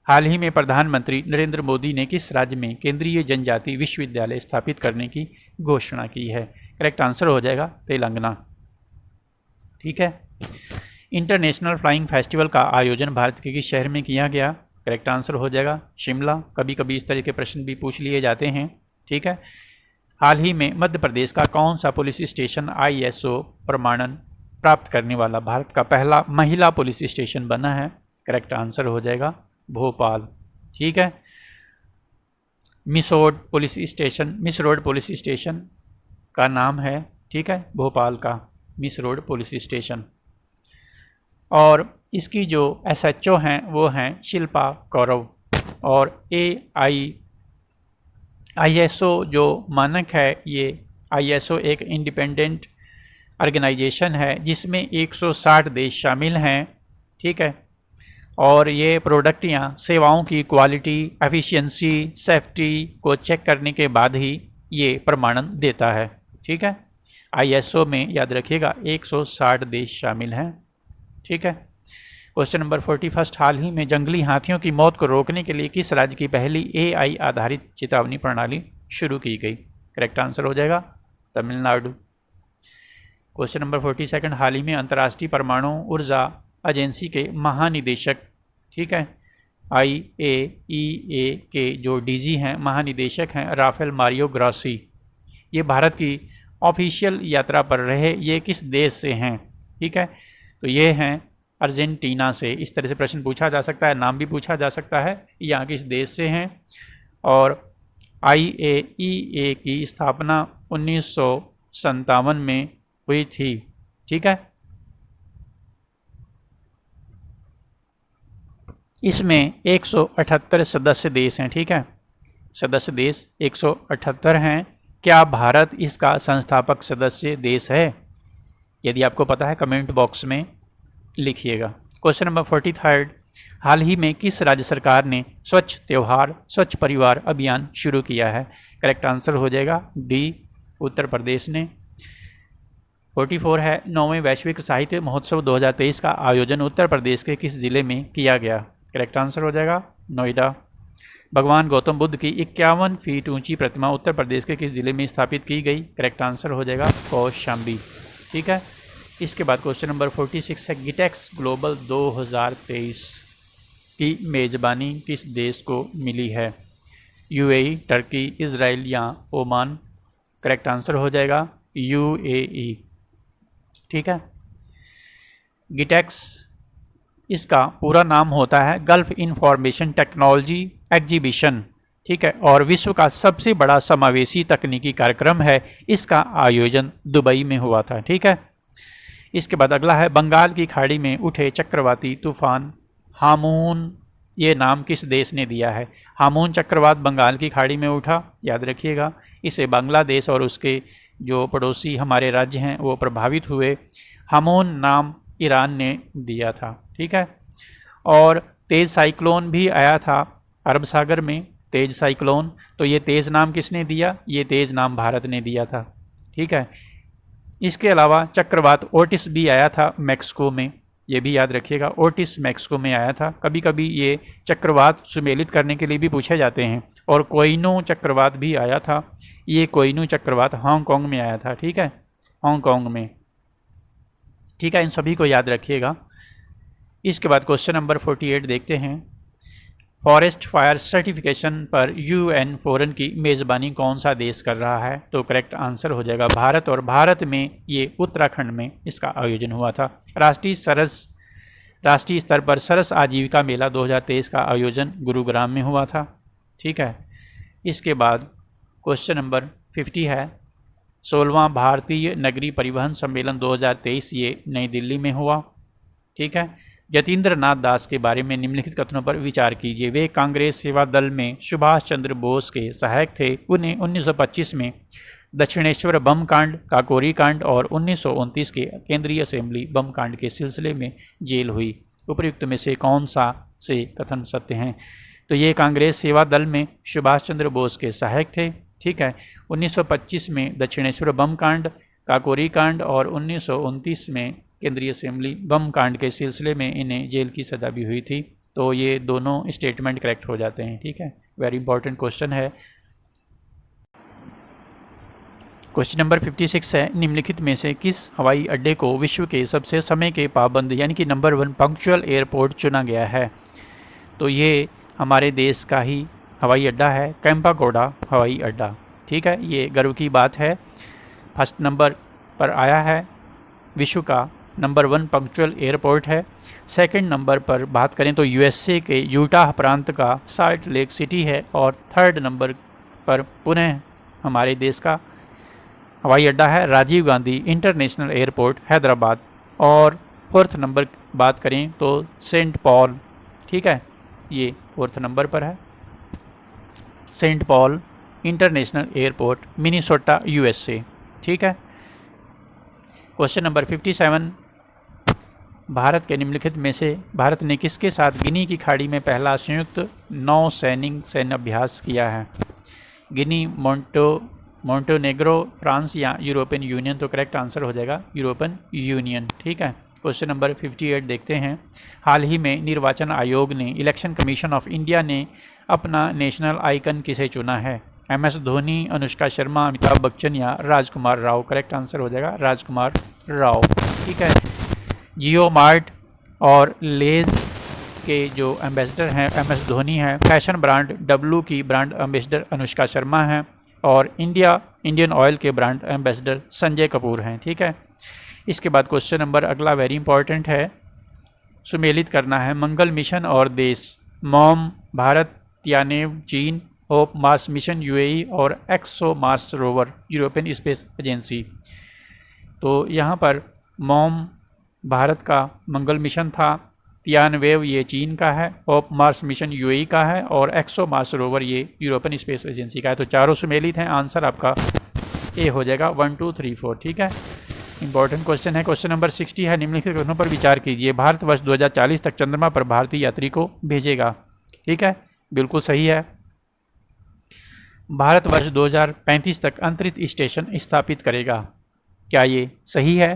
हाल ही में प्रधानमंत्री नरेंद्र मोदी ने किस राज्य में केंद्रीय जनजाति विश्वविद्यालय स्थापित करने की घोषणा की है? करेक्ट आंसर हो जाएगा तेलंगाना, ठीक है। इंटरनेशनल फ्लाइंग फेस्टिवल का आयोजन भारत के किस शहर में किया गया? करेक्ट आंसर हो जाएगा शिमला। कभी कभी इस तरह के प्रश्न भी पूछ लिए जाते हैं, ठीक है। हाल ही में मध्य प्रदेश का कौन सा पुलिस स्टेशन ISO प्रमाणन प्राप्त करने वाला भारत का पहला महिला पुलिस स्टेशन बना है? करेक्ट आंसर हो जाएगा भोपाल, ठीक है। मिस रोड पुलिस स्टेशन का नाम है, ठीक है, भोपाल का मिस रोड पुलिस स्टेशन। और इसकी जो SHO हैं वो हैं शिल्पा कौरव। और ISO जो मानक है, ये ISO एक इंडिपेंडेंट ऑर्गेनाइजेशन है जिसमें 160 देश शामिल हैं, ठीक है। और ये प्रोडक्ट या सेवाओं की क्वालिटी, एफिशिएंसी, सेफ्टी को चेक करने के बाद ही ये प्रमाणन देता है, ठीक है। ISO में याद रखिएगा 160 देश शामिल हैं, ठीक है। Question number 41। हाल ही में जंगली हाथियों की मौत को रोकने के लिए किस राज्य की पहली AI आधारित चेतावनी प्रणाली शुरू की गई? करेक्ट आंसर हो जाएगा तमिलनाडु, क्वेश्चन नंबर 42 हाल ही में अंतर्राष्ट्रीय परमाणु ऊर्जा एजेंसी के महानिदेशक, ठीक है, IAEA के जो DG हैं, महानिदेशक हैं, राफेल मारियो ग्रॉसी, ये भारत की ऑफिशियल यात्रा पर रहे। ये किस देश से हैं? ठीक है, तो ये हैं अर्जेंटीना से। इस तरह से प्रश्न पूछा जा सकता है, नाम भी पूछा जा सकता है, यहाँ किस देश से हैं। और IAEA की स्थापना 1957 में हुई थी। ठीक है, इसमें 178 सदस्य देश हैं। ठीक है, सदस्य देश 178 हैं। क्या भारत इसका संस्थापक सदस्य देश है? यदि आपको पता है कमेंट बॉक्स में लिखिएगा। क्वेश्चन नंबर 43 हाल ही में किस राज्य सरकार ने स्वच्छ त्योहार स्वच्छ परिवार अभियान शुरू किया है? करेक्ट आंसर हो जाएगा D, उत्तर प्रदेश ने। 44 है 9वें वैश्विक साहित्य महोत्सव 2023 का आयोजन उत्तर प्रदेश के किस जिले में किया गया? करेक्ट आंसर हो जाएगा नोएडा। भगवान गौतम बुद्ध की 51 फीट ऊंची प्रतिमा उत्तर प्रदेश के किस जिले में स्थापित की गई? करेक्ट आंसर हो जाएगा कौशाम्बी। ठीक है, इसके बाद क्वेश्चन नंबर 46 है गिटेक्स ग्लोबल 2023 की मेज़बानी किस देश को मिली है? UAE, टर्की, इजराइल या ओमान? करेक्ट आंसर हो जाएगा UAE। ठीक है, गिटेक्स इसका पूरा नाम होता है गल्फ इंफॉर्मेशन टेक्नोलॉजी एग्जीबिशन। ठीक है, और विश्व का सबसे बड़ा समावेशी तकनीकी कार्यक्रम है। इसका आयोजन दुबई में हुआ था। ठीक है, इसके बाद अगला है बंगाल की खाड़ी में उठे चक्रवाती तूफान हामून, ये नाम किस देश ने दिया है? हामून चक्रवात बंगाल की खाड़ी में उठा, याद रखिएगा। इसे बांग्लादेश और उसके जो पड़ोसी हमारे राज्य हैं वो प्रभावित हुए। हामून नाम ईरान ने दिया था। ठीक है, और तेज़ साइक्लोन भी आया था अरब सागर में, तेज़ साइक्लोन, तो ये तेज़ नाम किसने दिया? ये तेज़ नाम भारत ने दिया था। ठीक है, इसके अलावा चक्रवात ओटिस भी आया था मैक्सिको में, ये भी याद रखिएगा। ओटिस मैक्सिको में आया था। कभी कभी ये चक्रवात सुमेलित करने के लिए भी पूछे जाते हैं। और कोइनू चक्रवात भी आया था, ये कोइनू चक्रवात हांगकांग में आया था। ठीक है, हांगकांग में। ठीक है, इन सभी को याद रखिएगा। इसके बाद क्वेश्चन नंबर 48 देखते हैं। फॉरेस्ट फायर सर्टिफिकेशन पर UN फोरम की मेज़बानी कौन सा देश कर रहा है? तो करेक्ट आंसर हो जाएगा भारत, और भारत में ये उत्तराखंड में इसका आयोजन हुआ था। राष्ट्रीय स्तर पर सरस आजीविका मेला 2023 का आयोजन गुरुग्राम में हुआ था। ठीक है, इसके बाद क्वेश्चन नंबर 50 है 16वां भारतीय नगरीय परिवहन सम्मेलन 2023, ये नई दिल्ली में हुआ। ठीक है, यतीन्द्र नाथ दास के बारे में निम्नलिखित कथनों पर विचार कीजिए। वे कांग्रेस सेवा दल में सुभाष चंद्र बोस के सहायक थे। उन्हें 1925 में दक्षिणेश्वर बम कांड, काकोरी कांड और 1929 के केंद्रीय असेंबली बम कांड के सिलसिले में जेल हुई। उपर्युक्त में से कौन सा से कथन सत्य हैं? तो ये कांग्रेस सेवा दल में सुभाष चंद्र बोस के सहायक थे। ठीक है, 1925 में दक्षिणेश्वर बम कांड, काकोरी कांड और 1929 में केंद्रीय असेंबली बम कांड के सिलसिले में इन्हें जेल की सज़ा भी हुई थी। तो ये दोनों स्टेटमेंट करेक्ट हो जाते हैं। ठीक है, वेरी इंपॉर्टेंट क्वेश्चन है। क्वेश्चन नंबर 56 है निम्नलिखित में से किस हवाई अड्डे को विश्व के सबसे समय के पाबंद यानी कि नंबर 1 पंक्चुअल एयरपोर्ट चुना गया है? तो ये हमारे देश का ही हवाई अड्डा है, कैंपागोडा हवाई अड्डा। ठीक है, ये गर्व की बात है। फर्स्ट नंबर पर आया है, विश्व का नंबर 1 पंक्चुअल एयरपोर्ट है। सेकंड नंबर पर बात करें तो USA के यूटाह प्रांत का साल्ट लेक सिटी है। और थर्ड नंबर पर पुनः हमारे देश का हवाई अड्डा है राजीव गांधी इंटरनेशनल एयरपोर्ट हैदराबाद। और फोर्थ नंबर बात करें तो सेंट पॉल, ठीक है, ये फोर्थ नंबर पर है, Saint Paul international airport Minnesota USA। ठीक है, क्वेश्चन नंबर 57 भारत के निम्नलिखित में से भारत ने किसके साथ गिनी की खाड़ी में पहला संयुक्त नौ सैन्य अभ्यास किया है? गिनी, मोंटेनेग्रो, फ्रांस या यूरोपियन यूनियन? तो करेक्ट आंसर हो जाएगा यूरोपियन यूनियन। ठीक है, क्वेश्चन नंबर 58 देखते हैं। हाल ही में निर्वाचन आयोग ने इलेक्शन कमीशन ऑफ इंडिया ने अपना नेशनल आइकन किसे चुना है? MS धोनी, अनुष्का शर्मा, अमिताभ बच्चन या राजकुमार राव? करेक्ट आंसर हो जाएगा राजकुमार राव। ठीक है। जियो मार्ट और लेज के जो एम्बेसडर हैं MS धोनी हैं। फैशन ब्रांड W की ब्रांड एम्बेसडर अनुष्का शर्मा हैं और इंडियन ऑयल के ब्रांड एम्बेसडर संजय कपूर हैं। ठीक है। इसके बाद क्वेश्चन नंबर अगला वेरी इंपॉर्टेंट है, सुमेलित करना है। मंगल मिशन और देश, मॉम भारत, यानेव चीन, होप मार्स मिशन UAE और ExoMars rover European Space Agency. तो यहाँ पर मॉम भारत का मंगल मिशन था, तियानवेव ये चीन का है, होप मार्स मिशन UAE का है और एक्सो मार्स रोवर ये यूरोपियन स्पेस एजेंसी का है। तो चारों सुमेलित हैं, आंसर आपका ए हो जाएगा 1 2 3 4। ठीक है। इंपॉर्टेंट क्वेश्चन है। क्वेश्चन नंबर 60 है, निम्नलिखित कथनों पर विचार कीजिए। भारत वर्ष 2040 तक चंद्रमा पर भारतीय यात्री को भेजेगा। ठीक है, बिल्कुल सही है। भारत वर्ष 2035 तक अंतरिक्ष स्टेशन स्थापित करेगा। क्या ये सही है?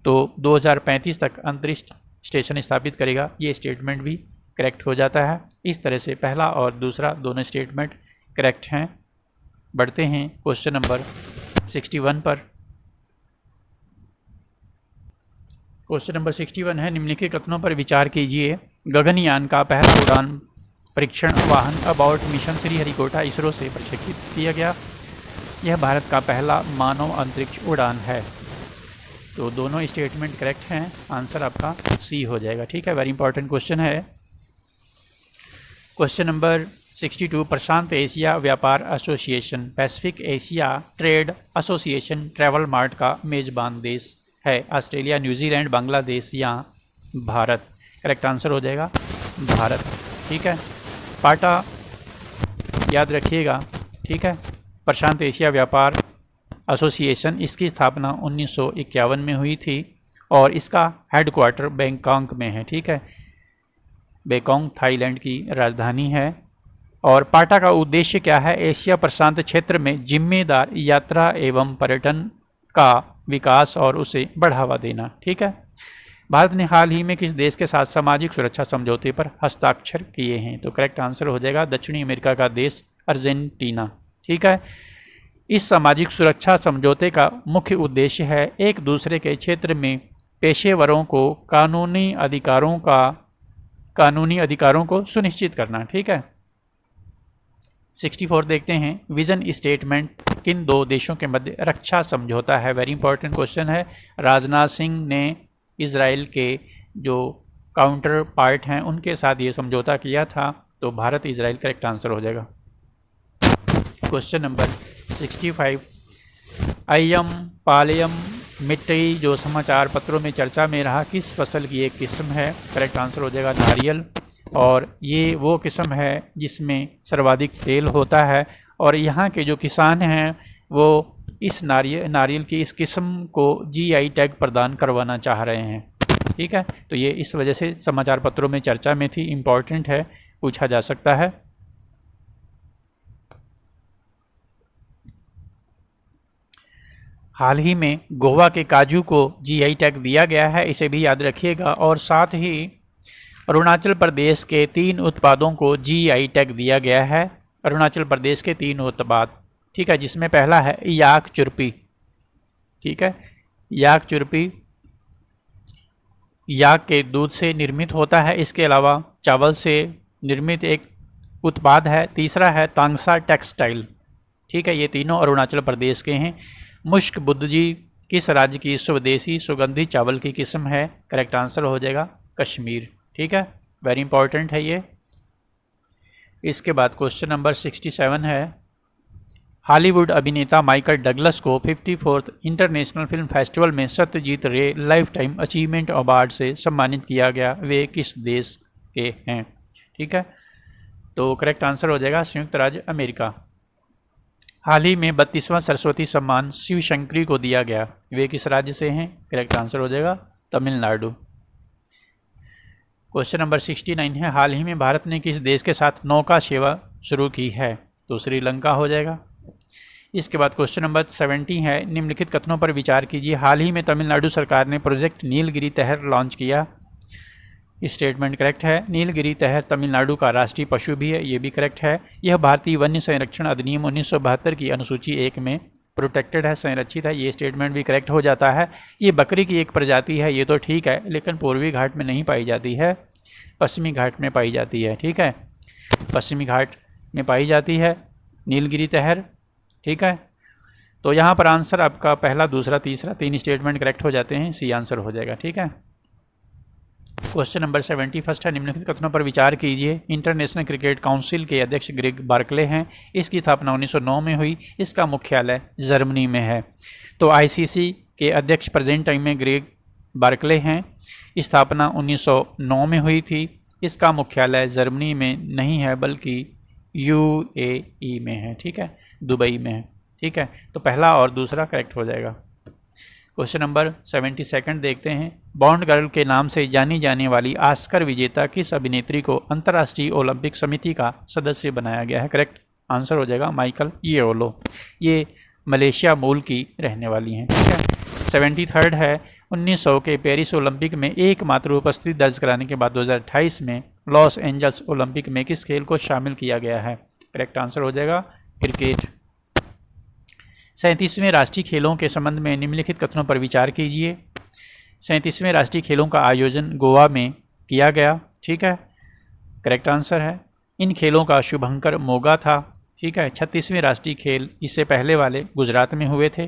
तो 2035 तक अंतरिक्ष स्टेशन स्थापित करेगा, ये स्टेटमेंट भी करेक्ट हो जाता है। इस तरह से पहला और दूसरा दोनों स्टेटमेंट करेक्ट हैं। बढ़ते हैं क्वेश्चन नंबर 61 पर। क्वेश्चन नंबर 61 है, निम्नलिखित कथनों पर विचार कीजिए। गगनयान का पहला उड़ान परीक्षण वाहन अबाउट मिशन श्रीहरिकोटा इसरो से प्रक्षेपित किया गया। यह भारत का पहला मानव अंतरिक्ष उड़ान है। तो दोनों स्टेटमेंट करेक्ट हैं, आंसर आपका सी हो जाएगा। ठीक है, वेरी इंपॉर्टेंट क्वेश्चन है। क्वेश्चन नंबर 62, प्रशांत एशिया व्यापार association Pacific Asia trade association travel mart का मेजबान देश है। ऑस्ट्रेलिया, न्यूजीलैंड, बांग्लादेश या भारत? करेक्ट आंसर हो जाएगा भारत। ठीक है, पाटा याद रखिएगा। ठीक है, प्रशांत एशिया व्यापार एसोसिएशन, इसकी स्थापना 1951 में हुई थी और इसका हेडक्वार्टर बैंकॉक में है। ठीक है, बैंकॉक थाईलैंड की राजधानी है। और पाटा का उद्देश्य क्या है? एशिया प्रशांत क्षेत्र में जिम्मेदार यात्रा एवं पर्यटन का विकास और उसे बढ़ावा देना। ठीक है। भारत ने हाल ही में किस देश के साथ सामाजिक सुरक्षा समझौते पर हस्ताक्षर किए हैं? तो करेक्ट आंसर हो जाएगा दक्षिणी अमेरिका का देश अर्जेंटीना। ठीक है, इस सामाजिक सुरक्षा समझौते का मुख्य उद्देश्य है एक दूसरे के क्षेत्र में पेशेवरों को कानूनी अधिकारों को सुनिश्चित करना। ठीक है। 64 देखते हैं, विजन स्टेटमेंट किन दो देशों के मध्य रक्षा समझौता है? वेरी इंपॉर्टेंट क्वेश्चन है। राजनाथ सिंह ने इजराइल के जो काउंटर पार्ट हैं उनके साथ ये समझौता किया था। तो भारत इजराइल करेक्ट आंसर हो जाएगा। क्वेश्चन नंबर 65, अय्यम पालयम मिट्टी जो समाचार पत्रों में चर्चा में रहा किस फसल की एक किस्म है? करेक्ट आंसर हो जाएगा नारियल। और ये वो किस्म है जिसमें सर्वाधिक तेल होता है और यहाँ के जो किसान हैं वो इस नारियल की इस किस्म को GI टैग प्रदान करवाना चाह रहे हैं। ठीक है, तो ये इस वजह से समाचार पत्रों में चर्चा में थी, इम्पॉर्टेंट है, पूछा जा सकता है। हाल ही में गोवा के काजू को GI टैग दिया गया है, इसे भी याद रखिएगा। और साथ ही अरुणाचल प्रदेश के 3 उत्पादों को GI टैग दिया गया है। अरुणाचल प्रदेश के 3 उत्पाद, ठीक है, जिसमें पहला है याक चुरपी। ठीक है, याक चुरपी याक के दूध से निर्मित होता है। इसके अलावा चावल से निर्मित एक उत्पाद है। तीसरा है तांगसा टेक्सटाइल। ठीक है, ये तीनों अरुणाचल प्रदेश के हैं। मुश्क बुद्ध किस राज्य की स्वदेशी सुगंधित चावल की किस्म है? करेक्ट आंसर हो जाएगा कश्मीर। ठीक है, वेरी इंपॉर्टेंट है ये। इसके बाद क्वेश्चन नंबर 67 है, हॉलीवुड अभिनेता माइकल डगलस को 54th इंटरनेशनल फिल्म फेस्टिवल में सत्यजीत रे लाइफ टाइम अचीवमेंट अवार्ड से सम्मानित किया गया, वे किस देश के हैं? ठीक है, तो करेक्ट आंसर हो जाएगा संयुक्त राज्य अमेरिका। हाल ही में 32वां सरस्वती सम्मान शिव शंकरी को दिया गया, वे किस राज्य से हैं? करेक्ट आंसर हो जाएगा तमिलनाडु। क्वेश्चन नंबर 69 है, हाल ही में भारत ने किस देश के साथ नौका सेवा शुरू की है? तो श्रीलंका हो जाएगा। इसके बाद क्वेश्चन नंबर 70 है, निम्नलिखित कथनों पर विचार कीजिए। हाल ही में तमिलनाडु सरकार ने प्रोजेक्ट नीलगिरी तहर लॉन्च किया। स्टेटमेंट करेक्ट है। नीलगिरी तहर तमिलनाडु का राष्ट्रीय पशु भी है, ये भी करेक्ट है। यह भारतीय वन्य संरक्षण अधिनियम 1972 की अनुसूची 1 में प्रोटेक्टेड है, संरक्षित है, ये स्टेटमेंट भी करेक्ट हो जाता है। ये बकरी की एक प्रजाति है, ये तो ठीक है, लेकिन पूर्वी घाट में नहीं पाई जाती है, पश्चिमी घाट में पाई जाती है। ठीक है, पश्चिमी घाट में पाई जाती है नीलगिरी तहर। ठीक है, तो यहाँ पर आंसर आपका पहला, दूसरा, तीसरा, 3 स्टेटमेंट करेक्ट हो जाते हैं, सी आंसर हो जाएगा। ठीक है, क्वेश्चन नंबर 71 है, निम्नलिखित कथनों पर विचार कीजिए। इंटरनेशनल क्रिकेट काउंसिल के अध्यक्ष ग्रेग बार्कले हैं, इसकी स्थापना 1909 में हुई, इसका मुख्यालय जर्मनी में है। तो आईसीसी के अध्यक्ष प्रेजेंट टाइम में ग्रेग बार्कले हैं, स्थापना 1909 में हुई थी, इसका मुख्यालय जर्मनी में नहीं है बल्कि यूएई में है। ठीक है, दुबई में है। ठीक है, तो पहला और दूसरा करेक्ट हो जाएगा। क्वेश्चन नंबर 72 देखते हैं। बॉन्ड गर्ल के नाम से जानी जाने वाली ऑस्कर विजेता किस अभिनेत्री को अंतर्राष्ट्रीय ओलंपिक समिति का सदस्य बनाया गया है? करेक्ट आंसर हो जाएगा माइकल येओलो, ये मलेशिया मूल की रहने वाली हैं। ठीक है, 73 है। 1900 के पेरिस ओलंपिक में एकमात्र उपस्थिति दर्ज कराने के बाद 2028 में लॉस एंजल्स ओलंपिक में किस खेल को शामिल किया गया है? करेक्ट आंसर हो जाएगा क्रिकेट। 37वें राष्ट्रीय खेलों के संबंध में निम्नलिखित कथनों पर विचार कीजिए। 37वें राष्ट्रीय खेलों का आयोजन गोवा में किया गया। ठीक है, करेक्ट आंसर है। इन खेलों का शुभंकर मोगा था। ठीक है, 36वें राष्ट्रीय खेल इससे पहले वाले गुजरात में हुए थे।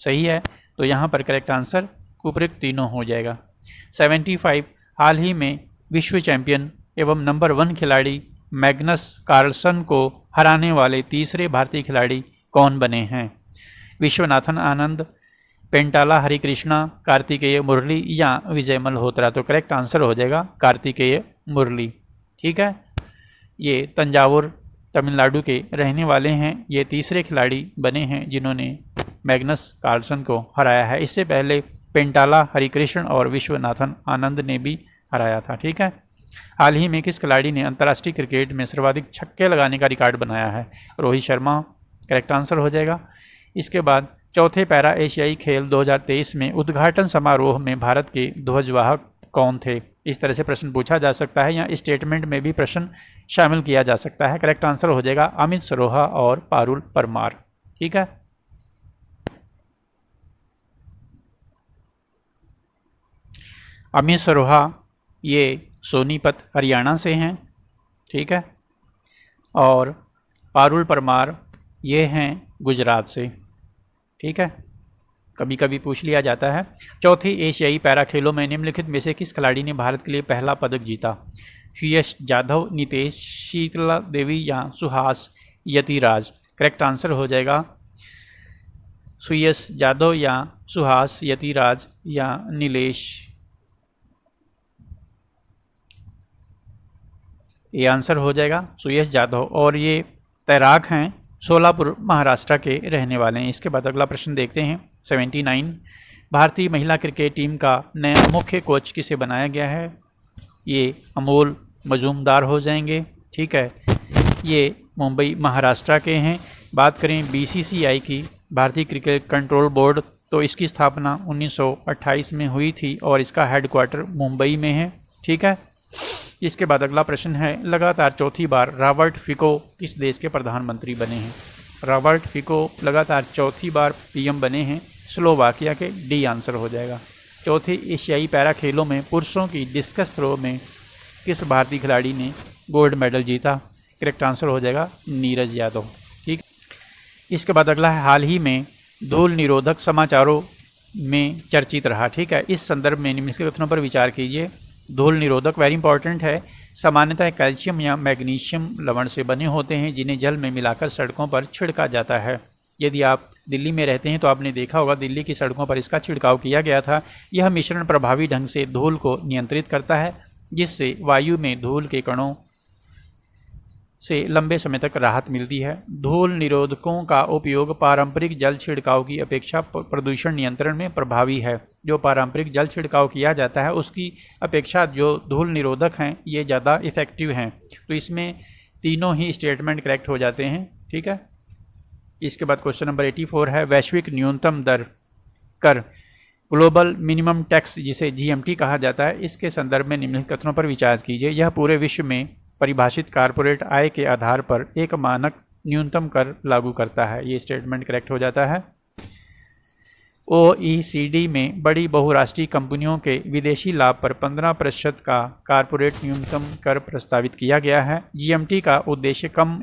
सही है, तो यहाँ पर करेक्ट आंसर उपयुक्त तीनों हो जाएगा। 75 हाल ही में विश्व चैंपियन एवं नंबर 1 खिलाड़ी मैग्नस कार्लसन को हराने वाले तीसरे भारतीय खिलाड़ी कौन बने हैं? विश्वनाथन आनंद, पेंटाला हरिकृष्णा, कार्तिकेय मुरली या विजय मल्होत्रा? तो करेक्ट आंसर हो जाएगा कार्तिकेय मुरली। ठीक है, ये तंजावुर तमिलनाडु के रहने वाले हैं, ये तीसरे खिलाड़ी बने हैं जिन्होंने मैग्नस कार्लसन को हराया है। इससे पहले पेंटाला हरिकृष्ण और विश्वनाथन आनंद ने भी हराया था। ठीक है, हाल ही में किस खिलाड़ी ने अंतर्राष्ट्रीय क्रिकेट में सर्वाधिक छक्के लगाने का रिकॉर्ड बनाया है? रोहित शर्मा, करेक्ट आंसर हो जाएगा। इसके बाद चौथे पैरा एशियाई खेल 2023 में उद्घाटन समारोह में भारत के ध्वजवाहक कौन थे? इस तरह से प्रश्न पूछा जा सकता है या स्टेटमेंट में भी प्रश्न शामिल किया जा सकता है। करेक्ट आंसर हो जाएगा अमित सरोहा और पारुल परमार। ठीक है, अमित सरोहा ये सोनीपत हरियाणा से हैं। ठीक है, और पारुल परमार ये हैं गुजरात से। ठीक है, कभी कभी पूछ लिया जाता है। चौथी एशियाई पैरा खेलों में निम्नलिखित में से किस खिलाड़ी ने भारत के लिए पहला पदक जीता? श्रेयस जाधव, नितेश, शीतला देवी या सुहास यतिराज? करेक्ट आंसर हो जाएगा श्रेयस जाधव या सुहास यतिराज या नीलेश, ये आंसर हो जाएगा श्रेयस जाधव। और ये तैराक हैं, सोलापुर महाराष्ट्र के रहने वाले हैं। इसके बाद अगला प्रश्न देखते हैं। 79 भारतीय महिला क्रिकेट टीम का नया मुख्य कोच किसे बनाया गया है? ये अमोल मजूमदार हो जाएंगे। ठीक है, ये मुंबई महाराष्ट्र के हैं। बात करें बीसीसीआई की, भारतीय क्रिकेट कंट्रोल बोर्ड, तो इसकी स्थापना 1928 में हुई थी और इसका हेडक्वार्टर मुंबई में है। ठीक है, इसके बाद अगला प्रश्न है। लगातार चौथी बार रॉबर्ट फिको किस देश के प्रधानमंत्री बने हैं? रॉबर्ट फिको लगातार चौथी बार पीएम बने हैं स्लोवाकिया के। डी आंसर हो जाएगा। चौथे एशियाई पैरा खेलों में पुरुषों की डिस्कस थ्रो में किस भारतीय खिलाड़ी ने गोल्ड मेडल जीता? करेक्ट आंसर हो जाएगा नीरज यादव। ठीक, इसके बाद अगला है। हाल ही में धूल निरोधक समाचारों में चर्चित रहा। ठीक है, इस संदर्भ में निम्नलिखित कथनों पर विचार कीजिए। धूल निरोधक वेरी इंपॉर्टेंट है। सामान्यतः कैल्शियम या मैग्नीशियम लवण से बने होते हैं जिन्हें जल में मिलाकर सड़कों पर छिड़का जाता है। यदि आप दिल्ली में रहते हैं तो आपने देखा होगा दिल्ली की सड़कों पर इसका छिड़काव किया गया था। यह मिश्रण प्रभावी ढंग से धूल को नियंत्रित करता है, जिससे वायु में धूल के कणों से लंबे समय तक राहत मिलती है। धूल निरोधकों का उपयोग पारंपरिक जल छिड़काव की अपेक्षा प्रदूषण नियंत्रण में प्रभावी है। जो पारंपरिक जल छिड़काव किया जाता है उसकी अपेक्षा जो धूल निरोधक हैं ये ज़्यादा इफ़ेक्टिव हैं। तो इसमें तीनों ही स्टेटमेंट करेक्ट हो जाते हैं। ठीक है, इसके बाद क्वेश्चन नंबर 84 है। वैश्विक न्यूनतम दर कर ग्लोबल मिनिमम टैक्स जिसे जीएमटी कहा जाता है, इसके संदर्भ में निम्नलिखित कथनों पर विचार कीजिए। यह पूरे विश्व में परिभाषित कॉर्पोरेट आय के आधार पर एक मानक न्यूनतम कर लागू करता है। ये स्टेटमेंट करेक्ट हो जाता है। OECD में बड़ी बहुराष्ट्रीय कंपनियों के विदेशी लाभ पर 15% का कॉर्पोरेट न्यूनतम कर प्रस्तावित किया गया है। जीएमटी का उद्देश्य कम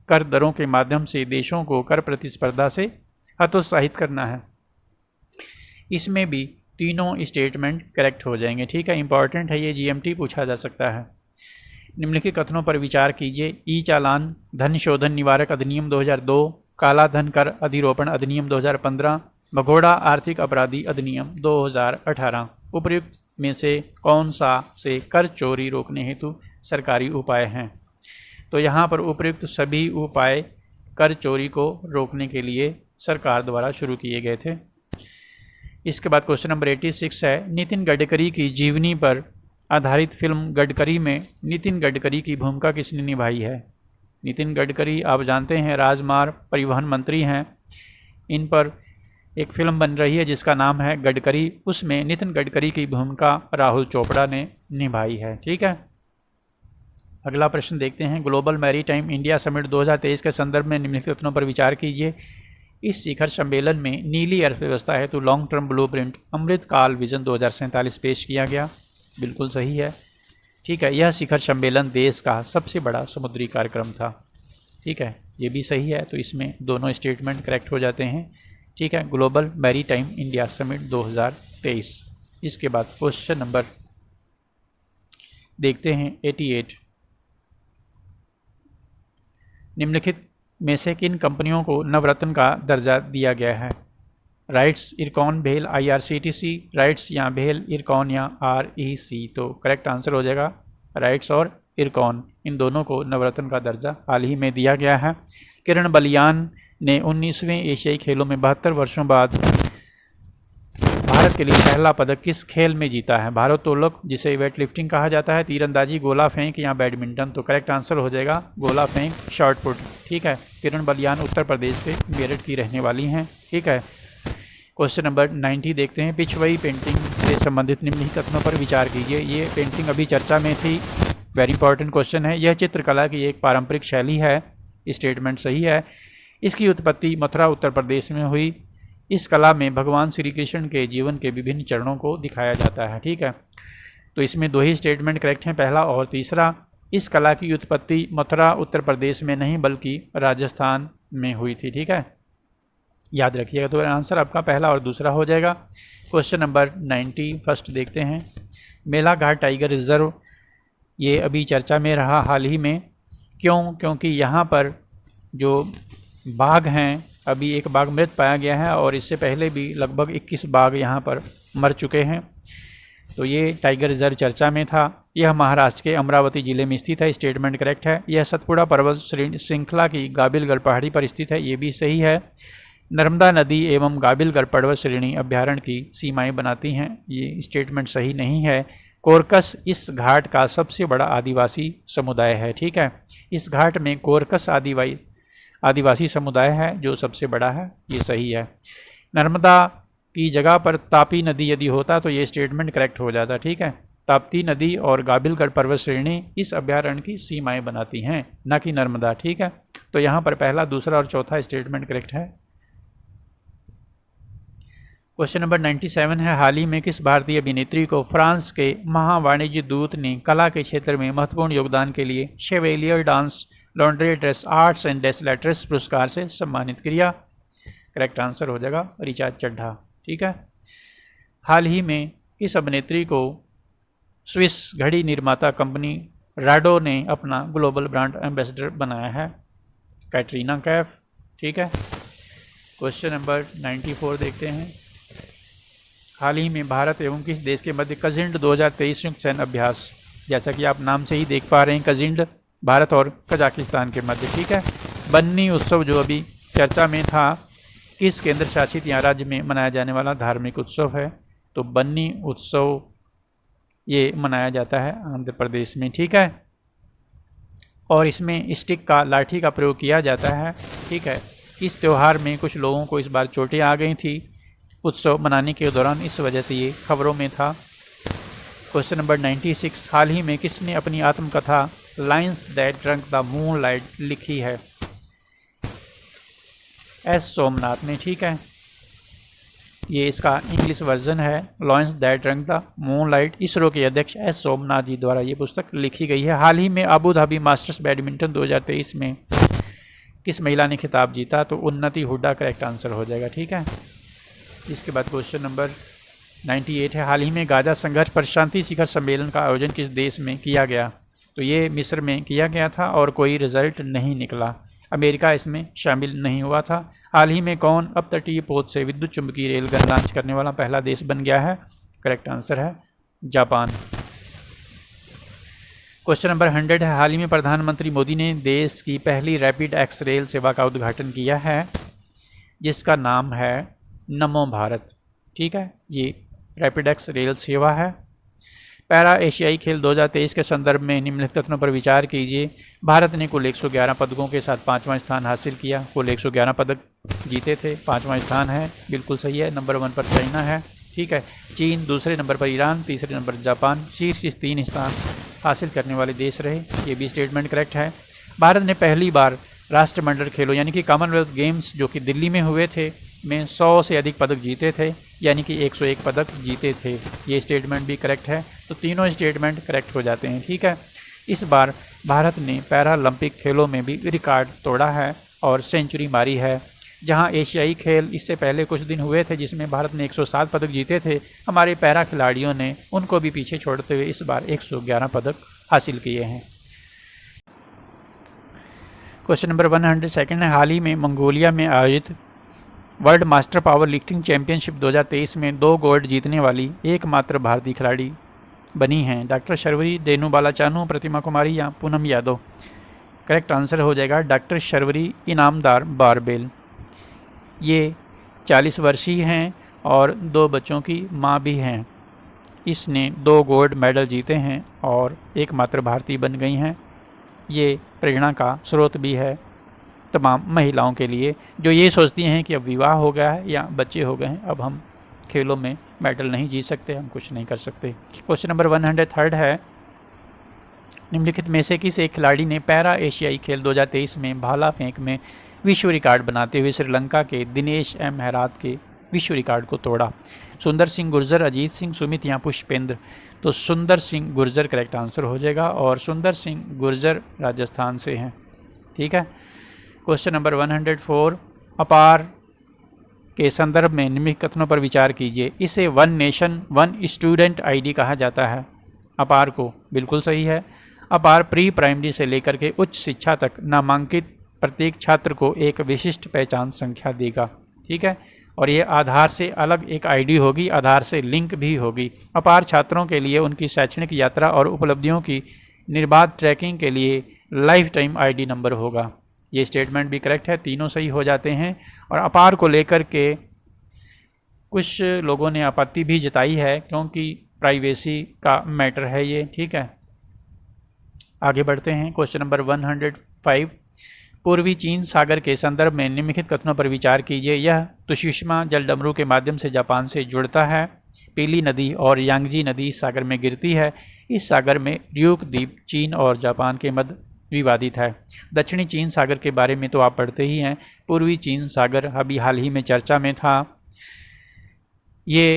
कर दरों के माध्यम से देशों को कर प्रतिस्पर्धा से हतोत्साहित करना है। इसमें भी तीनों स्टेटमेंट करेक्ट हो जाएंगे। ठीक है, इंपॉर्टेंट है ये, जीएमटी पूछा जा सकता है। निम्नलिखित कथनों पर विचार कीजिए। ई चालान धन शोधन निवारक अधिनियम 2002, काला धन कर अधिरोपण अधिनियम 2015, भगोड़ा आर्थिक अपराधी अधिनियम 2018 उपर्युक्त में से कौन सा से कर चोरी रोकने हेतु सरकारी उपाय हैं? तो यहाँ पर उपर्युक्त सभी उपाय कर चोरी को रोकने के लिए सरकार द्वारा शुरू किए गए थे। इसके बाद क्वेश्चन नंबर 86 है, नितिन गडकरी की जीवनी पर आधारित फिल्म गडकरी में नितिन गडकरी की भूमिका किसने निभाई है? नितिन गडकरी आप जानते हैं राजमार्ग परिवहन मंत्री हैं। इन पर एक फिल्म बन रही है जिसका नाम है गडकरी, उसमें नितिन गडकरी की भूमिका राहुल चोपड़ा ने निभाई है। ठीक है, अगला प्रश्न देखते हैं। ग्लोबल मैरीटाइम इंडिया समिट 2023 के संदर्भ में निम्नलिखित कथनों पर विचार कीजिए। इस शिखर सम्मेलन में नीली अर्थव्यवस्था हेतु लॉन्ग टर्म ब्लूप्रिंट अमृतकाल विजन 2047 पेश किया गया। बिल्कुल सही है। ठीक है, यह शिखर सम्मेलन देश का सबसे बड़ा समुद्री कार्यक्रम था। ठीक है, ये भी सही है, तो इसमें दोनों स्टेटमेंट करेक्ट हो जाते हैं। ठीक है, ग्लोबल मैरीटाइम इंडिया समिट 2023। इसके बाद क्वेश्चन नंबर देखते हैं 88। निम्नलिखित में से किन कंपनियों को नवरत्न का दर्जा दिया गया है? राइट्स, इरकॉन, भेल, IRCTC, राइट्स या भेल, इरकॉन या REC। तो करेक्ट आंसर हो जाएगा राइट्स और इरकॉन, इन दोनों को नवरत्न का दर्जा हाल ही में दिया गया है। किरण बलियान ने 19वें एशियाई खेलों में 72 वर्षों बाद भारत के लिए पहला पदक किस खेल में जीता है? भारोत्तोलक जिसे वेट लिफ्टिंग कहा जाता है, तीरंदाजी, गोला फेंक या बैडमिंटन। तो करेक्ट आंसर हो जाएगा गोला फेंक, शॉर्ट पुट। ठीक है, किरण बलियान उत्तर प्रदेश के मेरठ की रहने वाली हैं। ठीक है, क्वेश्चन नंबर 90 देखते हैं। पिछवई पेंटिंग से संबंधित निम्नलिखित कथनों पर विचार कीजिए। ये पेंटिंग अभी चर्चा में थी, वेरी इंपॉर्टेंट क्वेश्चन है। यह चित्रकला की एक पारंपरिक शैली है। स्टेटमेंट सही है। इसकी उत्पत्ति मथुरा उत्तर प्रदेश में हुई। इस कला में भगवान श्री कृष्ण के जीवन के विभिन्न चरणों को दिखाया जाता है। ठीक है, तो इसमें दो ही स्टेटमेंट करेक्ट हैं, पहला और तीसरा। इस कला की उत्पत्ति मथुरा उत्तर प्रदेश में नहीं बल्कि राजस्थान में हुई थी। ठीक है, याद रखिएगा। तो आंसर आपका पहला और दूसरा हो जाएगा। क्वेश्चन नंबर 91 देखते हैं। मेलाघाट टाइगर रिजर्व ये अभी चर्चा में रहा हाल ही में। क्यों? क्योंकि यहाँ पर जो बाघ हैं, अभी एक बाघ मृत पाया गया है और इससे पहले भी लगभग 21 बाघ यहाँ पर मर चुके हैं। तो ये टाइगर रिजर्व चर्चा में था। यह महाराष्ट्र के अमरावती जिले में स्थित है। स्टेटमेंट करेक्ट है। यह सतपुड़ा पर्वत श्रृंखला की गाबिलगढ़ पहाड़ी पर स्थित है। ये भी सही है। नर्मदा नदी एवं गाबिलगढ़ पर्वत श्रेणी अभ्यारण्य की सीमाएं बनाती हैं। ये स्टेटमेंट सही नहीं है। कोरकस इस घाट का सबसे बड़ा आदिवासी समुदाय है। ठीक है, इस घाट में कोरकस आदिवासी समुदाय है जो सबसे बड़ा है। ये सही है। नर्मदा की जगह पर तापी नदी यदि होता तो ये स्टेटमेंट करेक्ट हो जाता। ठीक है, ताप्ती नदी और गाबिलगढ़ पर्वत श्रेणी इस अभ्यारण्य की सीमाएं बनाती हैं, न कि नर्मदा। ठीक है, तो यहाँ पर पहला, दूसरा और चौथा स्टेटमेंट करेक्ट है। क्वेश्चन नंबर 97 है। हाल ही में किस भारतीय अभिनेत्री को फ्रांस के महावाणिज्य दूत ने कला के क्षेत्र में महत्वपूर्ण योगदान के लिए Chevalier dans l'Ordre des Arts and des Lettres पुरस्कार से सम्मानित किया? करेक्ट आंसर हो जाएगा ऋचा चड्ढा। ठीक है, हाल ही में किस अभिनेत्री को स्विस घड़ी निर्माता कंपनी राडो ने अपना ग्लोबल ब्रांड एम्बेसडर बनाया है? कैटरीना कैफ। ठीक है, क्वेश्चन नंबर 94 देखते हैं। हाल ही में भारत एवं किस देश के मध्य कजिंड 2023 संयुक्त सैन्य अभ्यास, जैसा कि आप नाम से ही देख पा रहे हैं, कजिंड भारत और कजाकिस्तान के मध्य। ठीक है, बन्नी उत्सव जो अभी चर्चा में था, किस केंद्र शासित या राज्य में मनाया जाने वाला धार्मिक उत्सव है? तो बन्नी उत्सव ये मनाया जाता है आंध्र प्रदेश में। ठीक है, और इसमें स्टिक का, लाठी का प्रयोग किया जाता है। ठीक है, इस त्यौहार में कुछ लोगों को इस बार चोटें आ गई थी, उत्सव मनाने के दौरान, इस वजह से ये खबरों में था। क्वेश्चन नंबर 96, हाल ही में किसने अपनी आत्मकथा Lions that drunk the moonlight लिखी है? एस सोमनाथ ने, ठीक है। ये इसका इंग्लिश वर्जन है, Lions that drunk the moonlight. ISRO के अध्यक्ष एस सोमनाथ जी द्वारा ये पुस्तक लिखी गई है। हाल ही में अबू धाबी मास्टर्स बैडमिंटन 2023 में किस महिला ने खिताब जीता? तो उन्नति हुड्डा करेक्ट आंसर हो जाएगा, ठीक है। इसके बाद क्वेश्चन नंबर 98 है, हाल ही में गाजा संघर्ष पर शांति शिखर सम्मेलन का आयोजन किस देश में किया गया? तो ये मिस्र में किया गया था और कोई रिजल्ट नहीं निकला। अमेरिका इसमें शामिल नहीं हुआ था। हाल ही में कौन अपतटीय पोत से विद्युत चुंबकीय रेलगन लॉन्च करने वाला पहला देश बन गया है? करेक्ट आंसर है जापान। क्वेश्चन नंबर 100 है, हाल ही में प्रधानमंत्री मोदी ने देश की पहली रैपिड एक्स रेल सेवा का उद्घाटन किया है, जिसका नाम है नमो भारत, ठीक है। ये रैपिड एक्स रेल सेवा है। पैरा एशियाई खेल 2023 के संदर्भ में निम्नलिखित कथनों पर विचार कीजिए। भारत ने कुल 111 पदकों के साथ 5वां स्थान हासिल किया। कुल 111 पदक जीते थे, 5वां स्थान है, बिल्कुल सही है। नंबर 1 पर चाइना है, ठीक है। चीन, दूसरे नंबर पर ईरान, तीसरे नंबर पर जापान, शीर्ष 3 स्थान हासिल करने वाले देश रहे। ये भी स्टेटमेंट करेक्ट है। भारत ने पहली बार राष्ट्रमंडल खेलों यानी कि कॉमनवेल्थ गेम्स जो कि दिल्ली में हुए थे में 100 से अधिक पदक जीते थे, यानी कि 101 पदक जीते थे। ये स्टेटमेंट भी करेक्ट है, तो तीनों स्टेटमेंट करेक्ट हो जाते हैं, ठीक है। इस बार भारत ने पैरालंपिक खेलों में भी रिकॉर्ड तोड़ा है और सेंचुरी मारी है। जहां एशियाई खेल इससे पहले कुछ दिन हुए थे जिसमें भारत ने 107 पदक जीते थे, हमारे पैरा खिलाड़ियों ने उनको भी पीछे छोड़ते हुए इस बार 111 पदक हासिल किए हैं। क्वेश्चन नंबर 102 है, हाल ही में मंगोलिया में आयोजित world master power lifting championship 2023 में 2 गोल्ड जीतने वाली एकमात्र भारतीय खिलाड़ी बनी हैं। डॉक्टर शर्वरी, देनुबाला चानू, प्रतिमा कुमारी या पूनम यादव? करेक्ट आंसर हो जाएगा डॉक्टर शर्वरी इनामदार बारबेल। ये 40 वर्षीय हैं और 2 बच्चों की मां भी हैं। इसने 2 गोल्ड मेडल जीते हैं और एकमात्र भारतीय बन गई हैं। ये प्रेरणा का स्रोत भी है तमाम महिलाओं के लिए जो ये सोचती हैं कि अब विवाह हो गया है या बच्चे हो गए हैं, अब हम खेलों में मेडल नहीं जीत सकते, हम कुछ नहीं कर सकते। क्वेश्चन नंबर 103 है, निम्नलिखित में से किस एक खिलाड़ी ने पैरा एशियाई खेल 2023 में भाला फेंक में विश्व रिकॉर्ड बनाते हुए श्रीलंका के दिनेश एम हेरात के विश्व रिकॉर्ड को तोड़ा? सुंदर सिंह गुर्जर, अजीत सिंह, सुमित या पुष्पेंद्र? तो सुंदर सिंह गुर्जर करेक्ट आंसर हो जाएगा और सुंदर सिंह गुर्जर राजस्थान से हैं, ठीक है। क्वेश्चन नंबर 104, अपार के संदर्भ में निम्नलिखित कथनों पर विचार कीजिए। इसे one nation one student ID कहा जाता है। अपार को, बिल्कुल सही है। अपार प्री प्राइमरी से लेकर के उच्च शिक्षा तक नामांकित प्रत्येक छात्र को एक विशिष्ट पहचान संख्या देगा, ठीक है। और ये आधार से अलग एक आईडी होगी, आधार से लिंक भी होगी। अपार छात्रों के लिए उनकी शैक्षणिक यात्रा और उपलब्धियों की निर्बाध ट्रैकिंग के लिए लाइफ टाइम आईडी नंबर होगा। ये स्टेटमेंट भी करेक्ट है, तीनों सही हो जाते हैं। और अपार को लेकर के कुछ लोगों ने आपत्ति भी जताई है क्योंकि प्राइवेसी का मैटर है ये, ठीक है। आगे बढ़ते हैं। क्वेश्चन नंबर 105, पूर्वी चीन सागर के संदर्भ में निम्नलिखित कथनों पर विचार कीजिए। यह तुशुशिमा जलडमरू के माध्यम से जापान से जुड़ता है। पीली नदी और यांगजी नदी इस सागर में गिरती है। इस सागर में र्यूक द्वीप चीन और जापान के मध्य विवादित है। दक्षिणी चीन सागर के बारे में तो आप पढ़ते ही हैं। पूर्वी चीन सागर अभी हाल ही में चर्चा में था। ये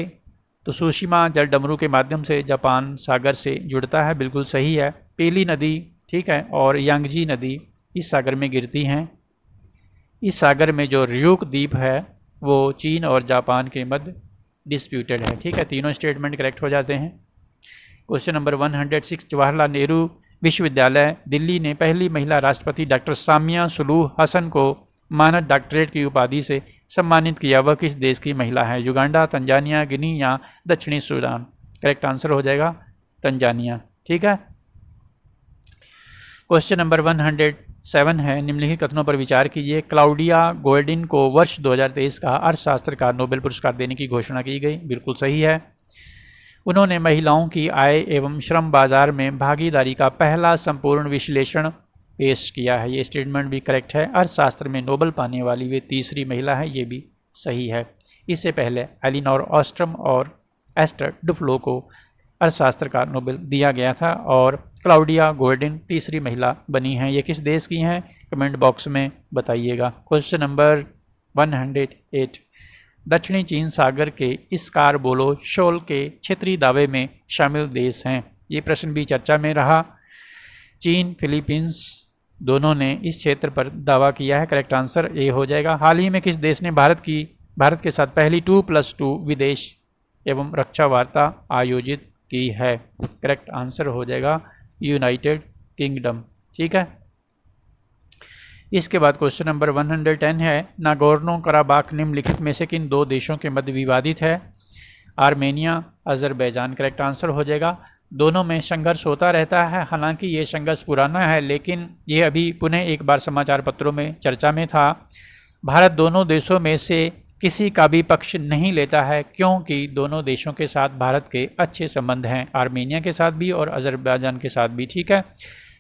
तुशुशिमा जलडमरू के माध्यम से जापान सागर से जुड़ता है, बिल्कुल सही है। पीली नदी, ठीक है, और यांगजी नदी इस सागर में गिरती हैं। इस सागर में जो र्यूक द्वीप है वो चीन और जापान के मध्य डिस्प्यूटेड है, ठीक है। तीनों स्टेटमेंट करेक्ट हो जाते हैं। क्वेश्चन नंबर 106, जवाहरलाल नेहरू विश्वविद्यालय दिल्ली ने पहली महिला राष्ट्रपति डॉक्टर सामिया सुलूह हसन को मानद डॉक्टरेट की उपाधि से सम्मानित किया। वह किस देश की महिला है? युगांडा, तंजानिया, गिनी या दक्षिणी सूडान? करेक्ट आंसर हो जाएगा तंजानिया, ठीक है। क्वेश्चन नंबर 107 है, निम्नलिखित कथनों पर विचार कीजिए। क्लाउडिया गोल्डिन को वर्ष 2023 का अर्थशास्त्र का नोबेल पुरस्कार देने की घोषणा की गई, बिल्कुल सही है। उन्होंने महिलाओं की आय एवं श्रम बाजार में भागीदारी का पहला संपूर्ण विश्लेषण पेश किया है। ये स्टेटमेंट भी करेक्ट है। अर्थशास्त्र में नोबेल पाने वाली वे तीसरी महिला है, ये भी सही है। इससे पहले एलिनोर ऑस्ट्रम और एस्टर डुफ्लो को अर्थशास्त्र का नोबेल दिया गया था और क्लाउडिया गोल्डिन तीसरी महिला बनी हैं। ये किस देश की हैं, कमेंट बॉक्स में बताइएगा। क्वेश्चन नंबर 108, दक्षिणी चीन सागर के इस कारबोलो शोल के क्षेत्रीय दावे में शामिल देश हैं। ये प्रश्न भी चर्चा में रहा। चीन, फिलीपींस दोनों ने इस क्षेत्र पर दावा किया है। करेक्ट आंसर ए हो जाएगा। हाल ही में किस देश ने भारत के साथ पहली 2+2 विदेश एवं रक्षा वार्ता आयोजित की है? करेक्ट आंसर हो जाएगा यूनाइटेड किंगडम। ठीक है। इसके बाद क्वेश्चन नंबर 110 है, नागोर्नो कराबाख निम्नलिखित में से किन दो देशों के मध्य विवादित है? Armenia, Azerbaijan. करेक्ट आंसर हो जाएगा। दोनों में संघर्ष होता रहता है, हालांकि ये संघर्ष पुराना है, लेकिन ये अभी पुनः एक बार समाचार पत्रों में चर्चा में था। भारत दोनों देशों में से किसी का भी पक्ष नहीं लेता है, क्योंकि दोनों देशों के साथ भारत के अच्छे संबंध हैं, आर्मेनिया के साथ भी और अजरबैजान के साथ भी। ठीक है।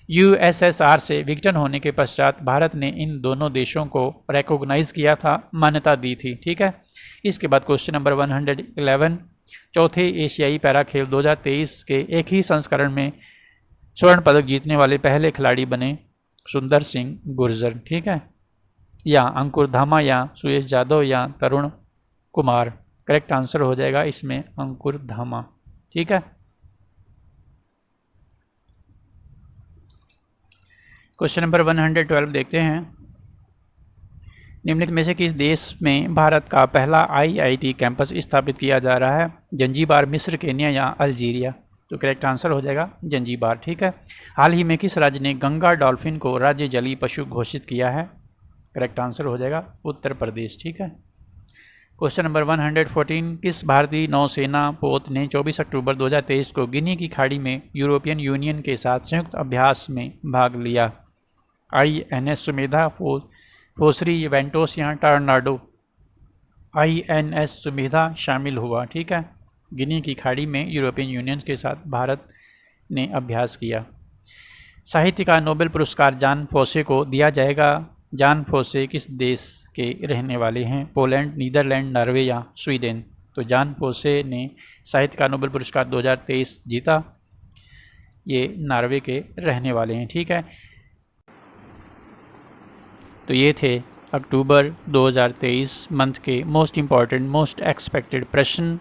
यूएसएसआर से विघटन होने के पश्चात भारत ने इन दोनों देशों को रिकॉग्नाइज किया था, मान्यता दी थी। ठीक है। इसके बाद क्वेश्चन नंबर 111, चौथे एशियाई पैरा खेल 2023 के एक ही संस्करण में स्वर्ण पदक जीतने वाले पहले खिलाड़ी बने सुंदर सिंह गुर्जर। ठीक है। या अंकुर धामा या सुयश यादव या तरुण कुमार। करेक्ट आंसर हो जाएगा इसमें अंकुर धामा। ठीक है। क्वेश्चन नंबर 112 देखते हैं, निम्नलिखित में से किस देश में भारत का पहला आईआईटी कैंपस स्थापित किया जा रहा है? जंजीबार, मिस्र, केन्या या अल्जीरिया। तो करेक्ट आंसर हो जाएगा जंजीबार। ठीक है। हाल ही में किस राज्य ने गंगा डॉल्फिन को राज्य जलीय पशु घोषित किया है? करेक्ट आंसर हो जाएगा उत्तर प्रदेश। ठीक है। क्वेश्चन नंबर 114, किस भारतीय नौसेना पोत ने 24 अक्टूबर 2023 को गिनी की खाड़ी में यूरोपियन यूनियन के साथ संयुक्त अभ्यास में भाग लिया? INS सुमेधा, फोसरी, वेंटोस या टर्नाडो। INS सुमेधा शामिल हुआ। ठीक है। गिनी की खाड़ी में यूरोपियन यूनियन के साथ भारत ने अभ्यास किया। साहित्य का नोबेल पुरस्कार जान फोसे को दिया जाएगा। जान फोसे किस देश के रहने वाले हैं? पोलैंड, नीदरलैंड, नॉर्वे या स्वीडन। तो जान फोसे ने साहित्य का नोबेल पुरस्कार 2023 जीता। ये नॉर्वे के रहने वाले हैं। ठीक है। तो ये थे अक्टूबर 2023 मंथ के मोस्ट इम्पॉर्टेंट, मोस्ट एक्सपेक्टेड प्रश्न।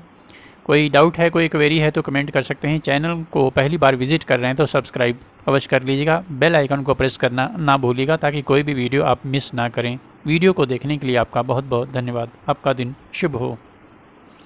कोई डाउट है, कोई क्वेरी है तो कमेंट कर सकते हैं। चैनल को पहली बार विजिट कर रहे हैं तो सब्सक्राइब अवश्य कर लीजिएगा। बेल आइकन को प्रेस करना ना भूलिएगा ताकि कोई भी वीडियो आप मिस ना करें। वीडियो को देखने के लिए आपका बहुत बहुत धन्यवाद। आपका दिन शुभ हो।